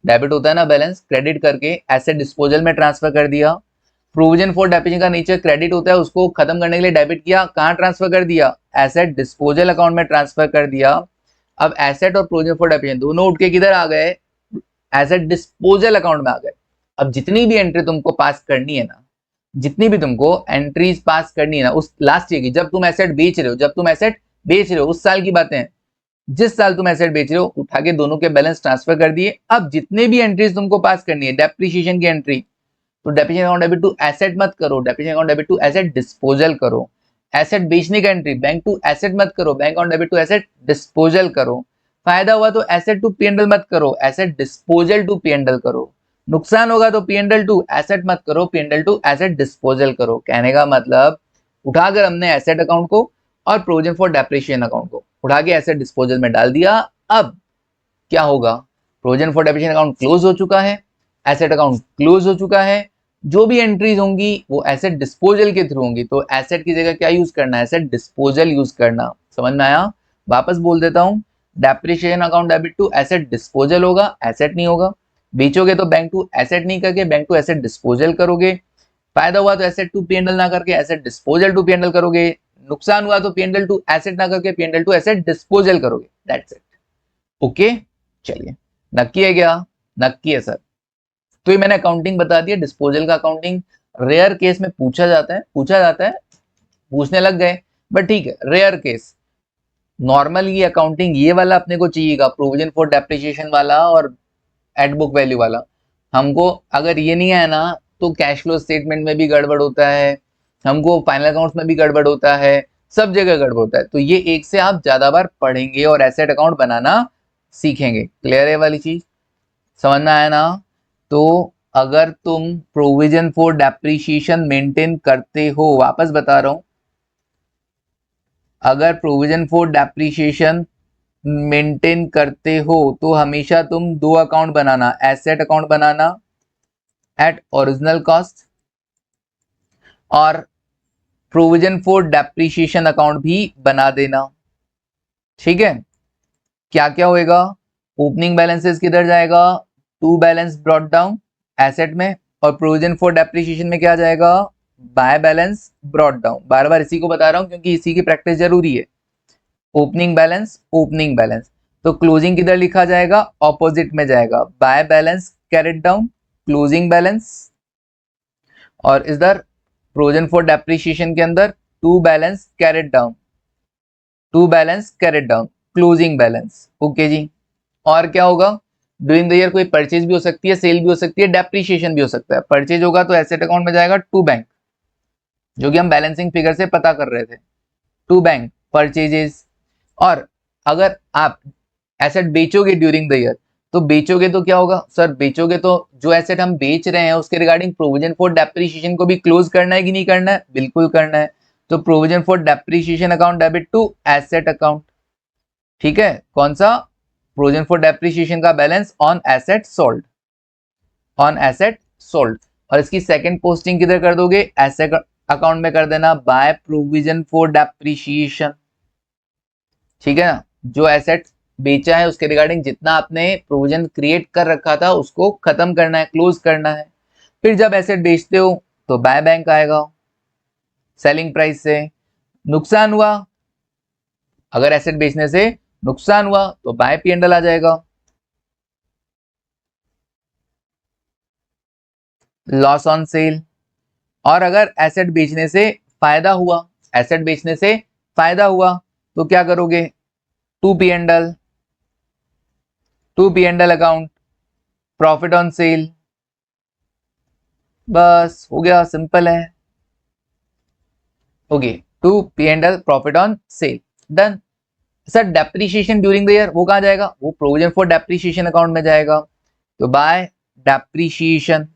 डेबिट होता है ना बैलेंस, क्रेडिट करके एसेट डिस्पोजल में ट्रांसफर कर दिया। प्रोविजन फॉर डेप्रिसिएशन का नीचे क्रेडिट होता है, उसको खत्म करने के लिए डेबिट किया, कहां ट्रांसफर कर दिया, एसेट डिस्पोजल अकाउंट में ट्रांसफर कर दिया। अब एसेट और प्रोविजन फॉर डेप्रिसिएशन दोनों उठ के किधर आ गए, एसेट डिस्पोजल अकाउंट में आ गए। अब जितनी भी एंट्री तुमको पास करनी है ना, जितनी भी तुमको एंट्रीज पास करनी है ना, उस लास्ट ईयर की, जब तुम एसेट बेच रहे हो, जब तुम एसेट बेच रहे हो उस साल की बातें हैं, जिस साल तुम एसेट बेच रहे हो, उठा के दोनों के बैलेंस ट्रांसफर कर दिए। अब जितने भी एंट्रीज तुमको पास करनी है, डेप्रिसिएशन की एंट्री, तो depreciation account debit to asset मत करो, depreciation account debit to asset disposal करो। एसेट बेचने का एंट्री बैंक टू एसेट मत करो, bank account debit to asset disposal करो। फायदा हुआ तो एसेट टू पीएनएल मत करो, एसेट डिस्पोजल टू पीएनएल करो। नुकसान होगा तो पीएनएल टू एसेट मत करो, पीएनएल टू एसेट डिस्पोजल करो। कहने का मतलब, उठाकर हमने एसेट अकाउंट को और प्रोविजन फॉर डेप्रिसिएशन अकाउंट को उठा के एसेट डिस्पोजल में डाल दिया। अब क्या होगा, provision for depreciation account close हो चुका है, एसेट अकाउंट क्लोज हो चुका है, जो भी एंट्रीज होंगी वो एसेट डिस्पोजल के थ्रू होंगी, तो एसेट की जगह क्या यूज करना है, एसेट डिस्पोजल यूज करना। समझ में आया, वापस बोल देता हूं, depreciation account debit to asset disposal होगा, एसेट नहीं होगा। बेचोगे तो बैंक टू एसेट नहीं करके बैंक टू एसेट डिस्पोजल करोगे। फायदा हुआ तो एसेट टू पीएनएल ना करके एसेट डिस्पोजल टू पीएनएल करोगे। नुकसान हुआ तो पीएनएल टू एसेट ना करके पीएनएल टू एसेट डिस्पोजल करोगे। That's it. ओके, चलिए, नक्की है क्या, नक्की है सर। तो ये मैंने अकाउंटिंग बता दिया, डिस्पोजल का अकाउंटिंग रेयर केस में पूछा जाता है, पूछने लग गए, बट ठीक है, रेयर केस। नॉर्मल ये अकाउंटिंग ये वाला अपने को चाहिएगा, प्रोविजन फॉर डेप्रिसिएशन वाला और एट बुक वैल्यू वाला। हमको अगर ये नहीं है ना, तो कैश फ्लो स्टेटमेंट में भी गड़बड़ होता है, हमको फाइनल अकाउंट्स में भी गड़बड़ होता है, सब जगह गड़बड़ होता है। तो ये एक से आप ज्यादा बार पढ़ेंगे और एसेट अकाउंट बनाना सीखेंगे। क्लियर है वाली चीज, समझ में आया ना। तो अगर तुम प्रोविजन फॉर डेप्रिसिएशन मेंटेन करते हो, वापस बता रहा हूं, अगर प्रोविजन फॉर डेप्रिसिएशन मेंटेन करते हो तो हमेशा तुम दो अकाउंट बनाना, एसेट अकाउंट बनाना एट ओरिजिनल कॉस्ट और प्रोविजन फॉर डेप्रिसिएशन अकाउंट भी बना देना। ठीक है, क्या क्या होएगा, ओपनिंग बैलेंसेस किधर जाएगा, to balance brought down asset में, और प्रोविजन फॉर डेप्रिसिएशन में क्या जाएगा, बाय बैलेंस ब्रॉट डाउन। बार बार इसी को बता रहा हूं क्योंकि इसी की प्रैक्टिस जरूरी है। ओपनिंग बैलेंस, ओपनिंग बैलेंस, तो क्लोजिंग किधर लिखा जाएगा, ऑपोजिट में जाएगा, by balance carried down, closing balance. और इधर प्रोविजन फॉर डेप्रिसिएशन के अंदर to balance carried down, to balance carried down, closing balance. Okay जी, और क्या होगा, ड्यूरिंग द ईयर कोई परचेज भी हो सकती है, सेल भी हो सकती है, डेप्रिसिएशन भी हो सकता है। परचेज होगा तो एसेट अकाउंट में जाएगा टू बैंक, जो कि हम बैलेंसिंग फिगर से पता कर रहे थे, टू बैंक परचेजेस। और अगर आप एसेट बेचोगे ड्यूरिंग द ईयर, तो बेचोगे तो क्या होगा सर, बेचोगे तो जो एसेट हम बेच रहे हैं उसके रिगार्डिंग प्रोविजन फॉर डेप्रिसिएशन को भी क्लोज करना है कि नहीं करना है, बिल्कुल करना है। तो provision for depreciation account debit to asset account. ठीक है, कौन सा, प्रोविजन फॉर डेप्रिसिएशन का balance on asset sold, on asset sold. और इसकी सेकंड पोस्टिंग किधर कर दोगे, एसेट अकाउंट में कर देना बाय प्रोविजन फॉर डेप्रिसिएशन। ठीक है ना, जो एसेट बेचा है उसके रिगार्डिंग जितना आपने प्रोविजन क्रिएट कर रखा था उसको खत्म करना है, क्लोज करना है। फिर जब एसेट बेचते हो तो बाय बैंक आएगा सेलिंग प्राइस से। नुकसान हुआ, अगर एसेट बेचने से नुकसान हुआ तो बाय पी एंड एल आ जाएगा। Loss on cell. और अगर एसेट बेचने से फायदा हुआ, एसेट बेचने से फायदा हुआ तो क्या करोगे, to P and L, to P and L account, profit on sale. बस हो गया, सिंपल है। Okay, to P and L profit on sale, done. Sir depreciation during the year वो कहां जाएगा, वो प्रोविजन फॉर डेप्रीशिएशन अकाउंट में जाएगा। तो by depreciation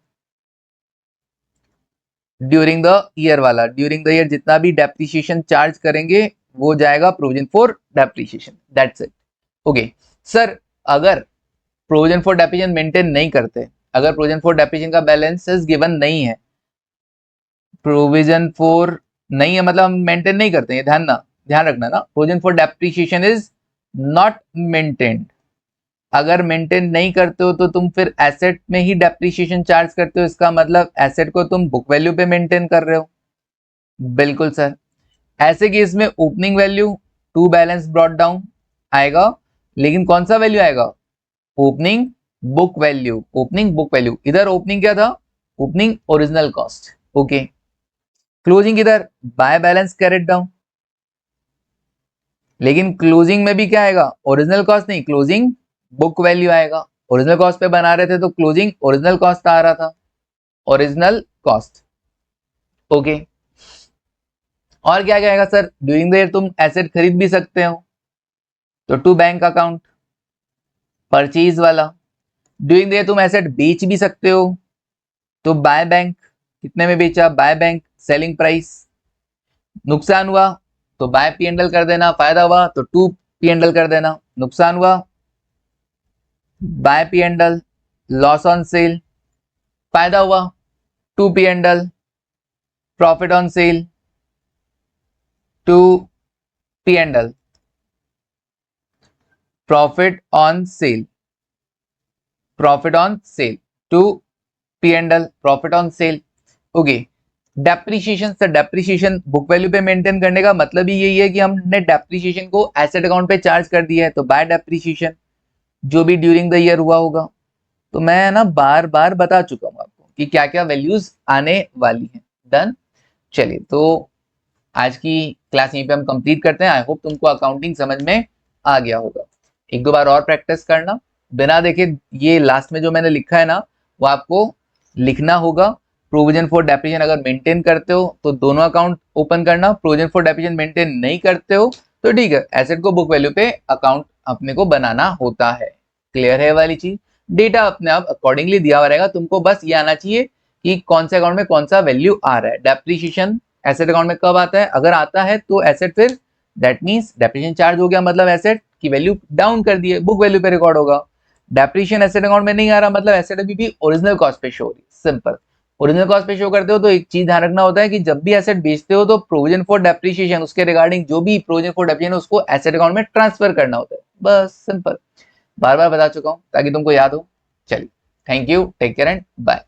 during the year वाला, ड्यूरिंग द ईयर जितना भी डेप्रीशिएशन चार्ज करेंगे वो जाएगा provision for depreciation, that's it. Okay sir, अगर प्रोविजन फॉर डेप्रीशिएशन मेंटेन नहीं करते, अगर प्रोविजन फॉर डेप्रीशिएशन का बैलेंसेस गिवन नहीं है, प्रोविजन फॉर नहीं है मतलब हम मेंटेन नहीं करते हैं, ध्यान रखना ना, provision for depreciation is not maintained. अगर मेंटेन नहीं करते हो तो तुम फिर एसेट में ही डेप्रीशिएशन चार्ज करते हो, इसका मतलब एसेट को तुम बुक वैल्यू पे मेंटेन कर रहे हो। बिल्कुल सर, ऐसे केस में opening value to balance brought down आएगा, लेकिन कौन सा वैल्यू आएगा, opening book value, opening book value. इधर ओपनिंग क्या था, opening original cost. Okay, closing इधर बाय बैलेंस कैरेट डाउन, लेकिन क्लोजिंग में भी क्या आएगा, ओरिजिनल कॉस्ट नहीं, क्लोजिंग बुक वैल्यू आएगा। ओरिजिनल कॉस्ट पे बना रहे थे तो क्लोजिंग ओरिजिनल कॉस्ट आ रहा था, ओरिजिनल कॉस्ट। ओके, और क्या कहेगा सर, ड्यूरिंग द ईयर तुम एसेट खरीद भी सकते हो, तो टू बैंक अकाउंट परचेज वाला। ड्यूरिंग द ईयर तुम एसेट बेच भी सकते हो, तो बाय बैंक, कितने में बेचा, बाय बैंक सेलिंग प्राइस। नुकसान हुआ तो बाय पी एंड एल कर देना, फायदा हुआ तो टू पी एंड एल कर देना। नुकसान हुआ by P and L, loss on sale, फायदा हुआ to P and L, profit on sale, to P and L, profit on sale, profit on sale, to P and L, profit on sale. Okay, depreciation, sir depreciation book value पे maintain करने का मतलब ही यही है कि हमने depreciation को asset account पे चार्ज कर दिया है, तो बाय डेप्रीशिएशन जो भी ड्यूरिंग द ईयर हुआ होगा। तो मैं ना बार बार बता चुका हूं आपको कि क्या क्या वैल्यूज आने वाली हैं। डन, चलिए तो आज की क्लास यहीं पे हम कंप्लीट करते हैं। आई होप तुमको अकाउंटिंग समझ में आ गया होगा। एक दो बार और प्रैक्टिस करना, बिना देखे ये लास्ट में जो मैंने लिखा है ना वो आपको लिखना होगा। प्रोविजन फॉर डेप्रिसिएशन अगर मेंटेन करते हो तो दोनों अकाउंट ओपन करना, प्रोविजन फॉर डेप्रिसिएशन मेंटेन नहीं करते हो तो ठीक है, एसेट को बुक वैल्यू पे अकाउंट अपने को बनाना होता है। क्लियर है वाली चीज, डेटा अपने आप अकॉर्डिंगली दिया हुआ रहेगा, तुमको बस ये आना चाहिए कि कौन से अकाउंट में कौन सा वैल्यू आ रहा है। डेप्रिसिएशन एसेट अकाउंट में कब आता है, अगर आता है तो एसेट फिर दैट मींस डेप्रिसिएशन चार्ज हो गया, मतलब एसेट की वैल्यू डाउन कर दी है, बुक वैल्यू पे रिकॉर्ड होगा। डेप्रिसिएशन एसेट अकाउंट में नहीं आ रहा, मतलब एसेट अभी भी ओरिजिनल कॉस्ट पे शो हो रही है। सिंपल, ओरिजिनल कॉस्ट पे शो करते हो तो एक चीज ध्यान रखना होता है कि जब भी एसेट बेचते हो तो प्रोविजन फॉर डेप्रिसिएशन उसके रिगार्डिंग जो भी प्रोविजन फॉर डेप्रिसिएशन उसको एसेट अकाउंट में ट्रांसफर करना होता है। बस सिंपल, बार बार बता चुका हूं ताकि तुमको याद हो। चलिए, thank you, take care and bye.